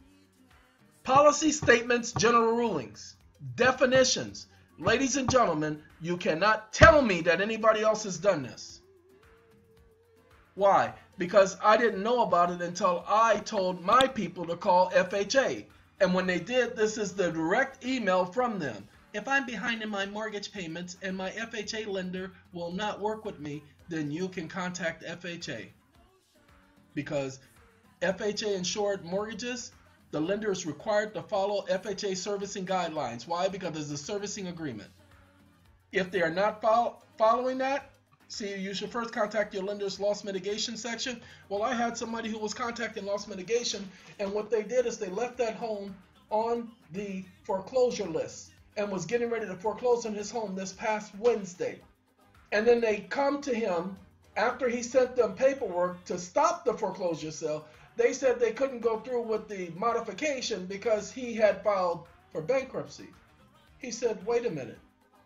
Policy Statements, General Rulings. Definitions. Ladies and gentlemen, you cannot tell me that anybody else has done this. Why? Because I didn't know about it until I told my people to call FHA. And when they did, this is the direct email from them. If I'm behind in my mortgage payments and my FHA lender will not work with me, then you can contact FHA. Because FHA insured mortgages, the lender is required to follow FHA servicing guidelines. Why? Because there's a servicing agreement. If they are not following that, see, you should first contact your lender's loss mitigation section. Well, I had somebody who was contacting loss mitigation, and what they did is they left that home on the foreclosure list and was getting ready to foreclose on his home this past Wednesday. And then they come to him after he sent them paperwork to stop the foreclosure sale. They said they couldn't go through with the modification because he had filed for bankruptcy. He said, wait a minute.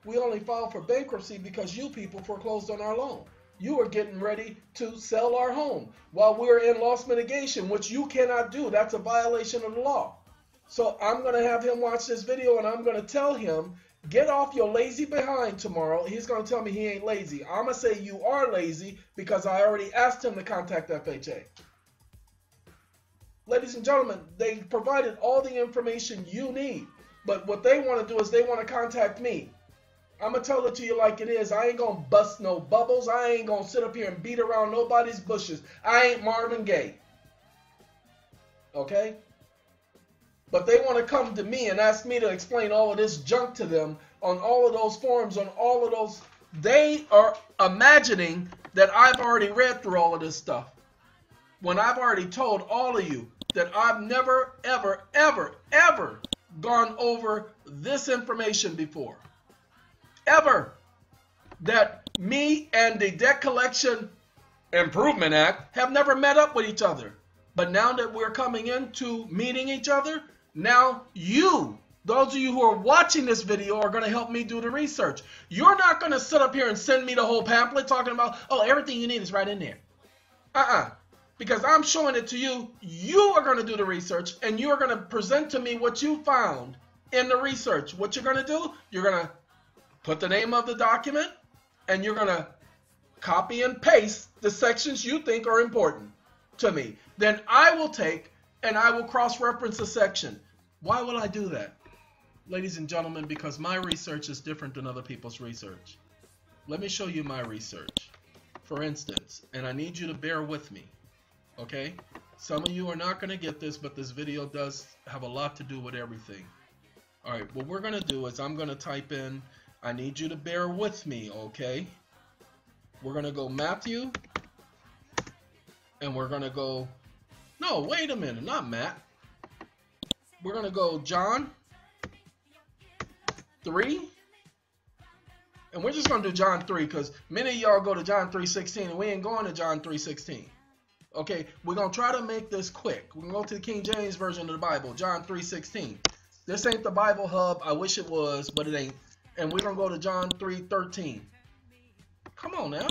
We only filed for bankruptcy because you people foreclosed on our loan. You were getting ready to sell our home while we were in loss mitigation, which you cannot do. That's a violation of the law. So I'm going to have him watch this video and I'm going to tell him, get off your lazy behind tomorrow. He's going to tell me he ain't lazy. I'm going to say you are lazy because I already asked him to contact FHA. Ladies and gentlemen, they provided all the information you need. But what they want to do is they want to contact me. I'm going to tell it to you like it is. I ain't going to bust no bubbles. I ain't going to sit up here and beat around nobody's bushes. I ain't Marvin Gaye. Okay? But they want to come to me and ask me to explain all of this junk to them on all of those forums, on all of those. They are imagining that I've already read through all of this stuff, when I've already told all of you that I've never, ever, ever, ever gone over this information before. Ever. That me and the Debt Collection Improvement Act have never met up with each other. But now that we're coming into meeting each other, now you, those of you who are watching this video, are going to help me do the research. You're not going to sit up here and send me the whole pamphlet talking about, oh, everything you need is right in there. Because I'm showing it to you. You are going to do the research and you are going to present to me what you found in the research. What you're going to do, you're going to put the name of the document and you're going to copy and paste the sections you think are important to me. Then I will take and I will cross-reference a section. Why will I do that? Ladies and gentlemen, because my research is different than other people's research. Let me show you my research. For instance, and I need you to bear with me, okay? Some of you are not going to get this, but this video does have a lot to do with everything. All right, what we're going to do is I'm going to type in, I need you to bear with me, okay? We're going to go Matthew, and we're going to go, no, wait a minute, not Matt. We're going to go John, 3. And we're just going to do John 3 because many of y'all go to John 3:16 and we ain't going to John 3:16. Okay, we're going to try to make this quick. We're going to go to the King James Version of the Bible, John 3:16. This ain't the Bible Hub. I wish it was, but it ain't. And we're going to go to John 3:13. Come on now.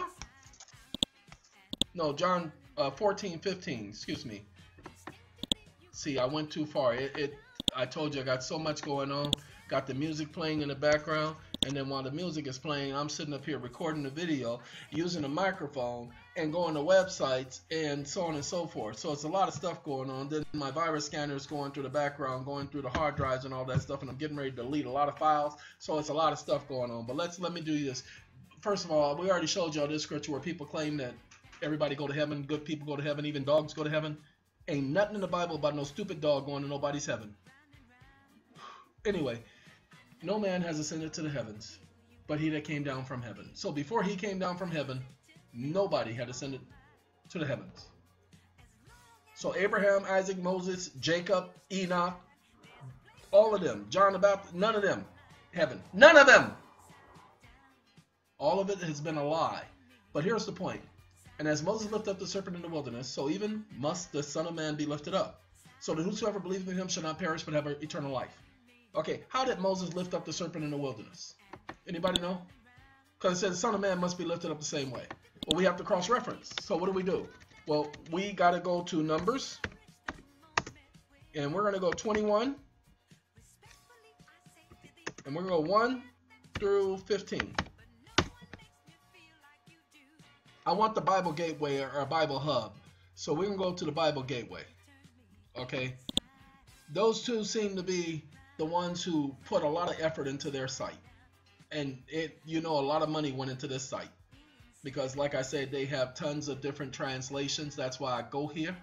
No, John 14:15. Excuse me. See, I went too far. I told you I got so much going on. Got the music playing in the background. And then while the music is playing, I'm sitting up here recording the video, using a microphone, and going to websites, and so on and so forth. So it's a lot of stuff going on. Then my virus scanner is going through the background, going through the hard drives and all that stuff, and I'm getting ready to delete a lot of files. So it's a lot of stuff going on. But let me do this. First of all, we already showed y'all this scripture where people claim that everybody go to heaven, good people go to heaven, even dogs go to heaven. Ain't nothing in the Bible about no stupid dog going to nobody's heaven. Anyway. No man has ascended to the heavens, but he that came down from heaven. So before he came down from heaven, nobody had ascended to the heavens. So Abraham, Isaac, Moses, Jacob, Enoch, all of them, John the Baptist, none of them, heaven. None of them. All of it has been a lie. But here's the point. And as Moses lifted up the serpent in the wilderness, so even must the Son of Man be lifted up, so that whosoever believeth in him shall not perish but have eternal life. Okay, how did Moses lift up the serpent in the wilderness? Anybody know? Because it says the Son of Man must be lifted up the same way. Well, we have to cross-reference. So what do? Well, we got to go to Numbers. And we're going to go 21. And we're going to go 1 through 15. I want the Bible Gateway or Bible Hub. So we're going to go to the Bible Gateway. Okay? Those two seem to be the ones who put a lot of effort into their site, and a lot of money went into this site because, like I said, they have tons of different translations. That's why I go here.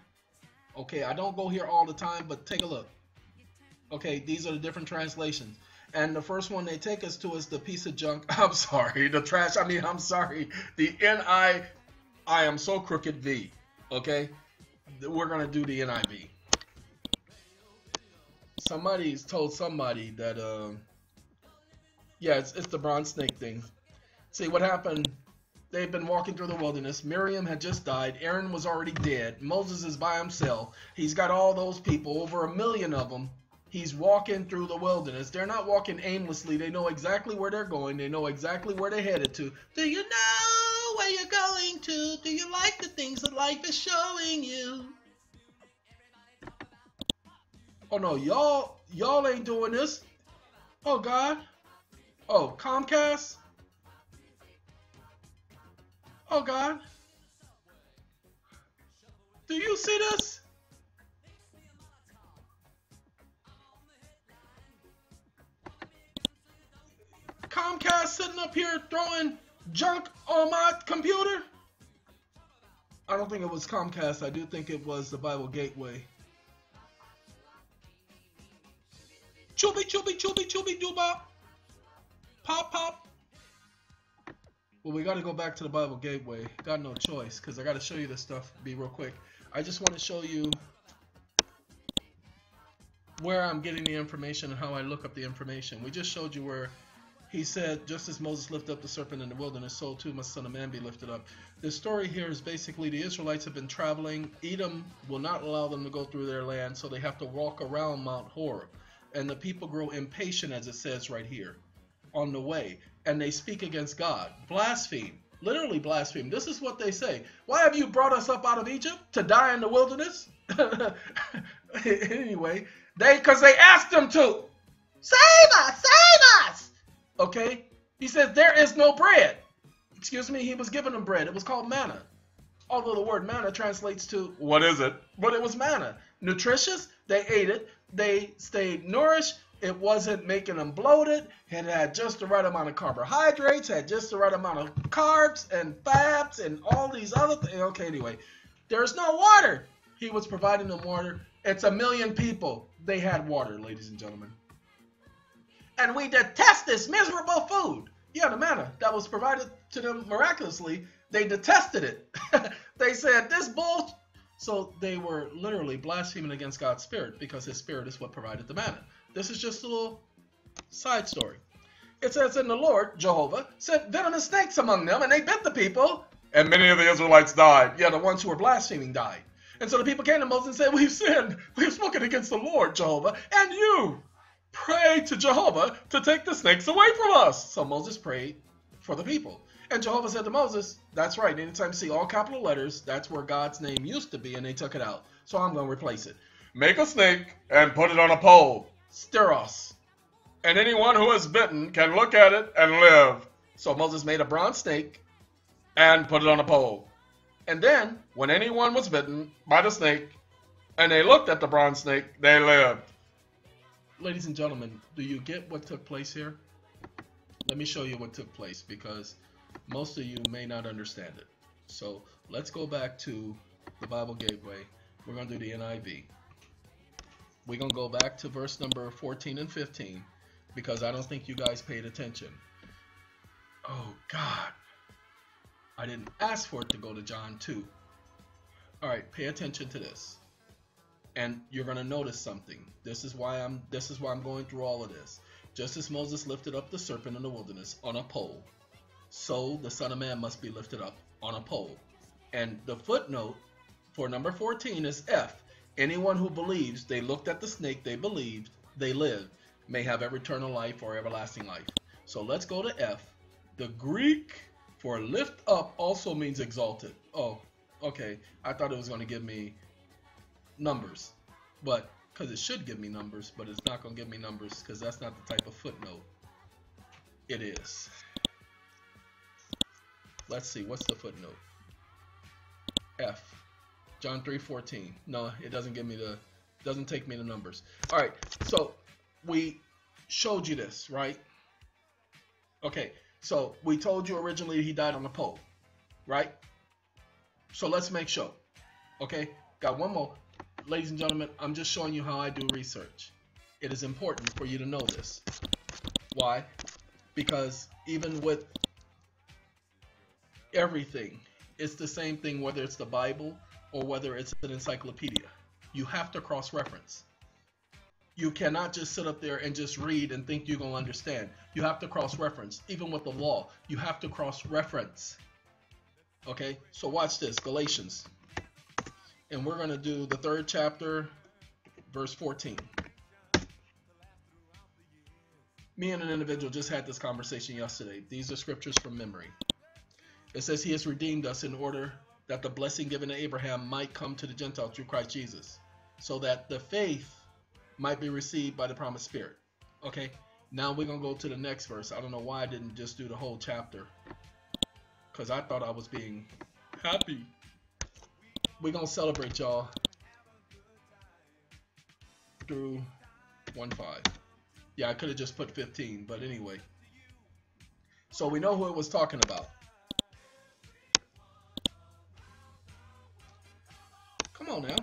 Okay, I don't go here all the time, but take a look. Okay, these are the different translations, and the first one they take us to is the piece of junk. I'm sorry, the trash. I'm sorry, the I am so crooked V. Okay, we're gonna do the NIV. Somebody's told somebody that, it's the bronze snake thing. See what happened? They've been walking through the wilderness. Miriam had just died. Aaron was already dead. Moses is by himself. He's got all those people, over 1 million of them. He's walking through the wilderness. They're not walking aimlessly. They know exactly where they're going. They know exactly where they're headed to. Do you know where you're going to? Do you like the things that life is showing you? Oh no, y'all ain't doing this. Oh God. Oh, Comcast. Oh God. Do you see this? Comcast sitting up here throwing junk on my computer? I don't think it was Comcast. I do think it was the Bible Gateway. Chubby, chubby, chubby, chubby, doobop. Pop, pop. Well, we got to go back to the Bible Gateway. Got no choice, because I got to show you this stuff. Be real quick. I just want to show you where I'm getting the information and how I look up the information. We just showed you where he said, just as Moses lifted up the serpent in the wilderness, so too must the Son of Man be lifted up. The story here is basically the Israelites have been traveling. Edom will not allow them to go through their land, so they have to walk around Mount Horeb. And the people grow impatient, as it says right here, on the way. And they speak against God. Blaspheme. Literally blaspheme. This is what they say. Why have you brought us up out of Egypt? To die in the wilderness? Anyway, because they asked them to. Save us! Save us! Okay? He says, there is no bread. Excuse me, he was giving them bread. It was called manna. Although the word manna translates to, what is it? But it was manna. Nutritious, they ate it. They stayed nourished. It wasn't making them bloated. It had just the right amount of carbohydrates, had just the right amount of carbs and fats and all these other things. Okay, anyway, there's no water. He was providing them water. It's 1 million people. They had water, ladies and gentlemen. And we detest this miserable food. Yeah, the manna that was provided to them miraculously, they detested it. They said, this bull. So they were literally blaspheming against God's Spirit because His Spirit is what provided the manna. This is just a little side story. It says, and the Lord, Jehovah, sent venomous snakes among them, and they bit the people. And many of the Israelites died. Yeah, the ones who were blaspheming died. And so the people came to Moses and said, we've sinned. We've spoken against the Lord, Jehovah, and you. Pray to Jehovah to take the snakes away from us. So Moses prayed for the people. And Jehovah said to Moses, that's right. Anytime you see all capital letters, that's where God's name used to be, and they took it out. So I'm going to replace it. Make a snake and put it on a pole. Steros. And anyone who is bitten can look at it and live. So Moses made a bronze snake and put it on a pole. And then, when anyone was bitten by the snake, and they looked at the bronze snake, they lived. Ladies and gentlemen, do you get what took place here? Let me show you what took place, because most of you may not understand it. So let's go back to the Bible Gateway. We're going to do the NIV. We're going to go back to verse number 14 and 15, because I don't think you guys paid attention. Oh, God. I didn't ask for it to go to John 2. All right, pay attention to this. And you're going to notice something. This is why I'm going through all of this. Just as Moses lifted up the serpent in the wilderness on a pole, so the Son of Man must be lifted up on a pole. And the footnote for number 14 is F. Anyone who believes they looked at the snake, they believed, they lived, may have eternal life or everlasting life. So let's go to F. The Greek for lift up also means exalted. Oh, okay. I thought it was going to give me numbers, but because it should give me numbers, but it's not going to give me numbers because that's not the type of footnote it is. Let's see, what's the footnote? F. John 3:14. No, it doesn't give me the, doesn't take me the numbers. All right, so we showed you this, right? Okay, so we told you originally he died on the pole, right? So let's make sure. Okay, got one more. Ladies and gentlemen, I'm just showing you how I do research. It is important for you to know this. Why? Because even with everything, it's the same thing whether it's the Bible or whether it's an encyclopedia. You have to cross-reference. You cannot just sit up there and just read and think you're going to understand. You have to cross-reference. Even with the law, you have to cross-reference. Okay, so watch this, Galatians. And we're going to do the 3rd chapter, verse 14. Me and an individual just had this conversation yesterday. These are scriptures from memory. It says he has redeemed us in order that the blessing given to Abraham might come to the Gentiles through Christ Jesus, so that the faith might be received by the promised Spirit. Okay, now we're going to go to the next verse. I don't know why I didn't just do the whole chapter, because I thought I was being happy. We're going to celebrate, y'all, through 1:5. Yeah, I could have just put 15, but anyway. So we know who it was talking about. Come on now.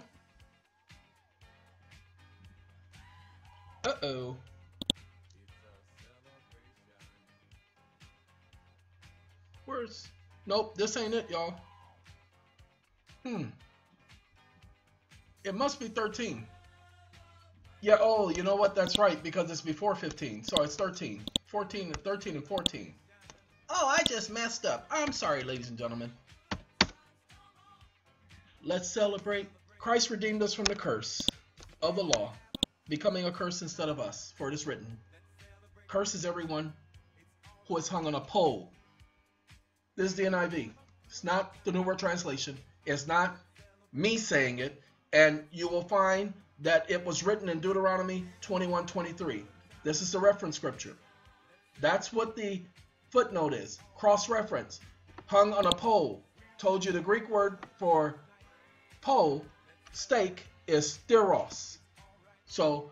Uh-oh. Where's... Nope, this ain't it, y'all. It must be 13. Yeah, oh, you know what? That's right, because it's before 15. So it's 13. 14 and 13 and 14. Oh, I just messed up. I'm sorry, ladies and gentlemen. Let's celebrate. Christ redeemed us from the curse of the law, becoming a curse instead of us. For it is written, curse is everyone who is hung on a pole. This is the NIV. It's not the New World Translation. It's not me saying it. And you will find that it was written in Deuteronomy 21:23. This is the reference scripture. That's what the footnote is. Cross-reference. Hung on a pole. Told you the Greek word for pole, stake, is steros. So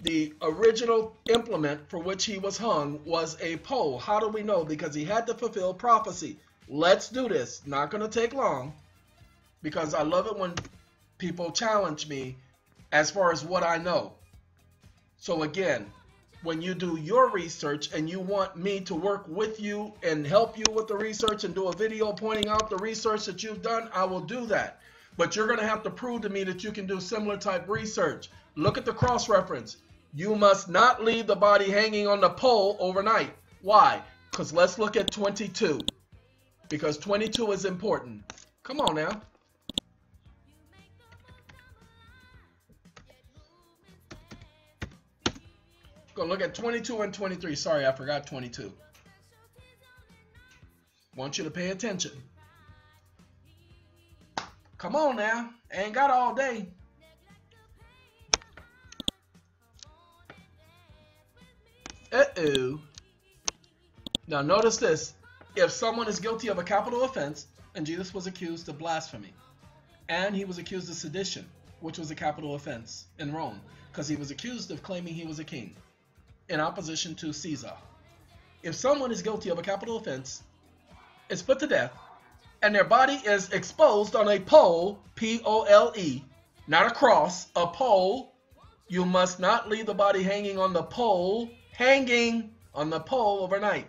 the original implement for which he was hung was a pole. How do we know? Because he had to fulfill prophecy. Let's do this. Not going to take long, because I love it when people challenge me as far as what I know. So again, when you do your research and you want me to work with you and help you with the research and do a video pointing out the research that you've done, I will do that. But you're going to have to prove to me that you can do similar type research. Look at the cross-reference. You must not leave the body hanging on the pole overnight. Why? Because let's look at 22. Because 22 is important. Come on now. Go look at 22 and 23. Sorry, I forgot 22. Want you to pay attention. Come on now. Ain't got all day. Uh-oh. Now notice this. If someone is guilty of a capital offense, and Jesus was accused of blasphemy, and he was accused of sedition, which was a capital offense in Rome, because he was accused of claiming he was a king in opposition to Caesar. If someone is guilty of a capital offense, is put to death, and their body is exposed on a pole, P-O-L-E, not a cross, a pole, you must not leave the body hanging on the pole overnight.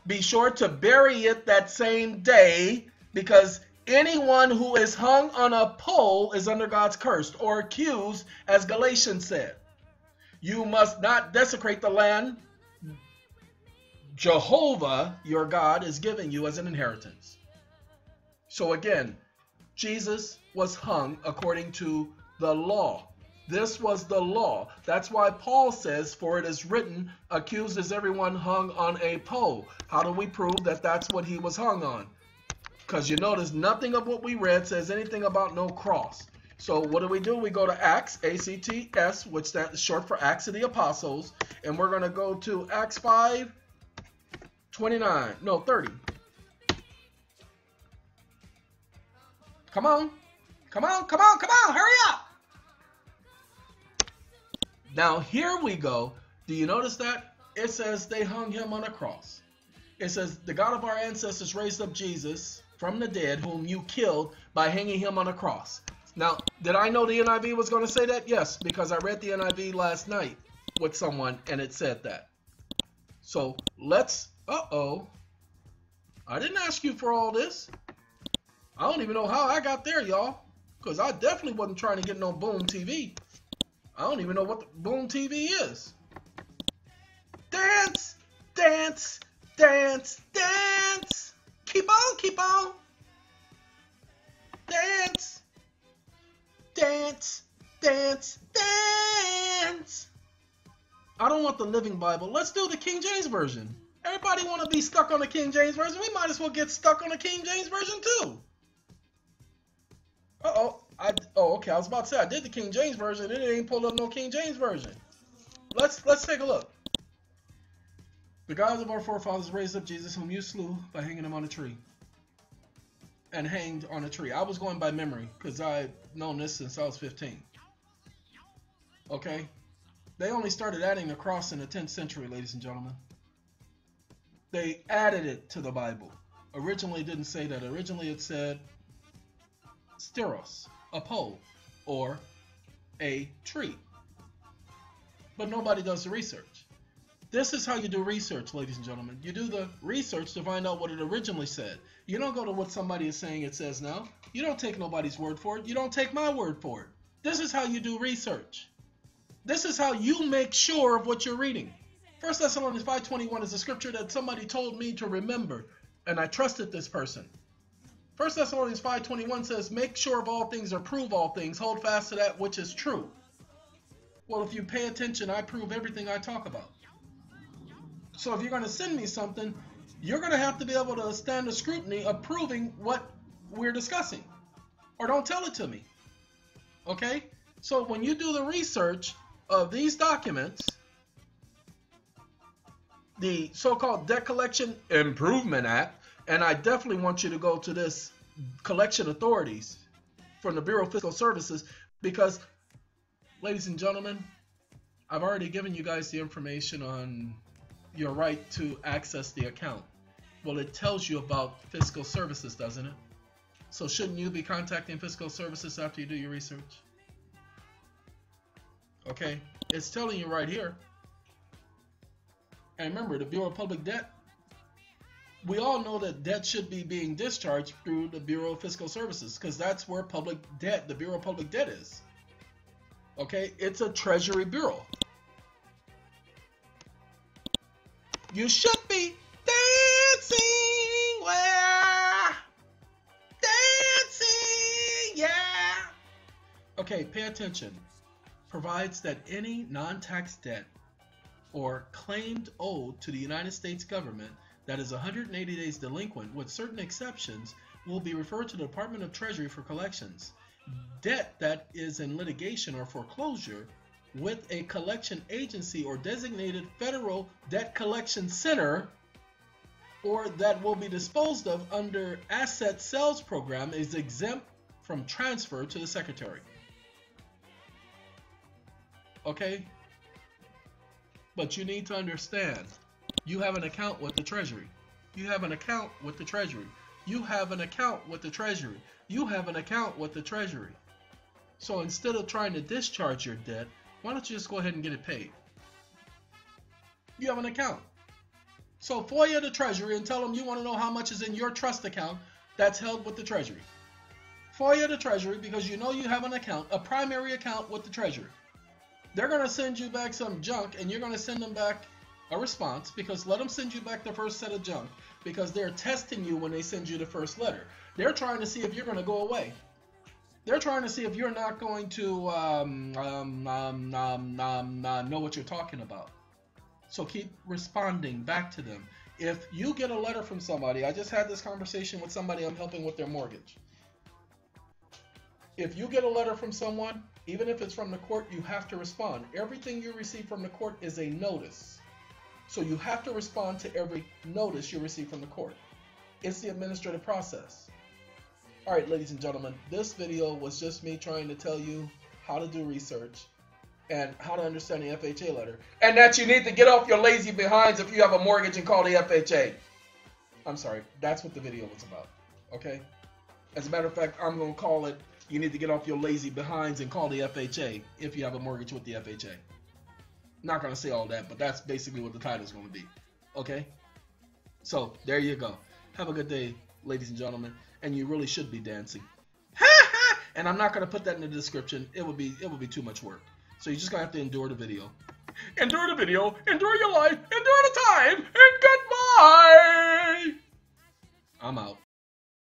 Be sure to bury it that same day, because anyone who is hung on a pole is under God's curse, or accused, as Galatians said. You must not desecrate the land Jehovah, your God, is giving you as an inheritance. So again, Jesus was hung according to the law. This was the law. That's why Paul says, for it is written, accused is everyone hung on a pole. How do we prove that that's what he was hung on? Because you notice nothing of what we read says anything about no cross. So what do? We go to Acts, A-C-T-S, which stands short for Acts of the Apostles. And we're going to go to Acts 5, 29. No, 30. Come on. Come on, come on, come on. Hurry up. Now, here we go. Do you notice that? It says they hung him on a cross. It says the God of our ancestors raised up Jesus from the dead, whom you killed by hanging him on a cross. Now, did I know the NIV was going to say that? Yes, because I read the NIV last night with someone and it said that. So let's, I didn't ask you for all this. I don't even know how I got there, y'all, because I definitely wasn't trying to get no Boom TV. I don't even know what the Boom TV is. Dance, dance, dance, dance. Keep on, keep on. Dance, dance, dance, dance. I don't want the Living Bible. Let's do the King James Version. Everybody want to be stuck on the King James Version? We might as well get stuck on the King James Version too. Okay. I was about to say I did the King James Version and it ain't pulled up no King James Version. Let's take a look. The gods of our forefathers raised up Jesus, whom you slew by hanging him on a tree. And hanged on a tree. I was going by memory because I've known this since I was 15. Okay? They only started adding the cross in the 10th century, ladies and gentlemen. They added it to the Bible. Originally it didn't say that. Originally it said steros, a pole, or a tree. But nobody does the research. This is how you do research, ladies and gentlemen. You do the research to find out what it originally said. You don't go to what somebody is saying it says now. You don't take nobody's word for it. You don't take my word for it. This is how you do research. This is how you make sure of what you're reading. 1 Thessalonians 5:21 is a scripture that somebody told me to remember, and I trusted this person. 1 Thessalonians 5:21 says, make sure of all things or prove all things. Hold fast to that which is true. Well, if you pay attention, I prove everything I talk about. So if you're going to send me something, you're going to have to be able to stand the scrutiny of proving what we're discussing. Or don't tell it to me. Okay? So when you do the research of these documents, the so-called Debt Collection Improvement Act, and I definitely want you to go to this collection authorities from the Bureau of Fiscal Services because, ladies and gentlemen, I've already given you guys the information on your right to access the account. Well, it tells you about fiscal services, doesn't it? So shouldn't you be contacting fiscal services after you do your research? Okay, it's telling you right here. And remember, the Bureau of Public Debt, we all know that debt should be being discharged through the Bureau of Fiscal Services because that's where public debt, the Bureau of Public Debt is. Okay, it's a Treasury bureau. You should be dancing where? Dancing, yeah. Okay, pay attention. Provides that any non-tax debt or claimed owed to the United States government that is 180 days delinquent, with certain exceptions, will be referred to the Department of Treasury for collections. Debt that is in litigation or foreclosure with a collection agency or designated federal debt collection center, or that will be disposed of under asset sales program, is exempt from transfer to the Secretary. Okay? But you need to understand, you have an account with the Treasury. You have an account with the Treasury. You have an account with the Treasury. You have an account with the Treasury. So instead of trying to discharge your debt, why don't you just go ahead and get it paid? You have an account. So FOIA the Treasury and tell them you want to know how much is in your trust account that's held with the Treasury. FOIA the Treasury because you know you have an account, a primary account with the Treasury. They're going to send you back some junk, and you're going to send them back a response, because let them send you back the first set of junk, because they're testing you when they send you the first letter. They're trying to see if you're going to go away. They're trying to see if you're not going to know what you're talking about. So keep responding back to them. If you get a letter from somebody, I just had this conversation with somebody I'm helping with their mortgage. If you get a letter from someone, even if it's from the court, you have to respond. Everything you receive from the court is a notice. So you have to respond to every notice you receive from the court. It's the administrative process. All right, ladies and gentlemen, this video was just me trying to tell you how to do research and how to understand the FHA letter. And that you need to get off your lazy behinds if you have a mortgage and call the FHA. I'm sorry, that's what the video was about, okay? As a matter of fact, I'm going to call it, you need to get off your lazy behinds and call the FHA if you have a mortgage with the FHA. Not going to say all that, but that's basically what the title is going to be, okay? So, there you go. Have a good day, ladies and gentlemen, and you really should be dancing. And I'm not going to put that in the description. It would be too much work. So you're just going to have to endure the video. Endure the video, endure your life, endure the time, and goodbye! I'm out.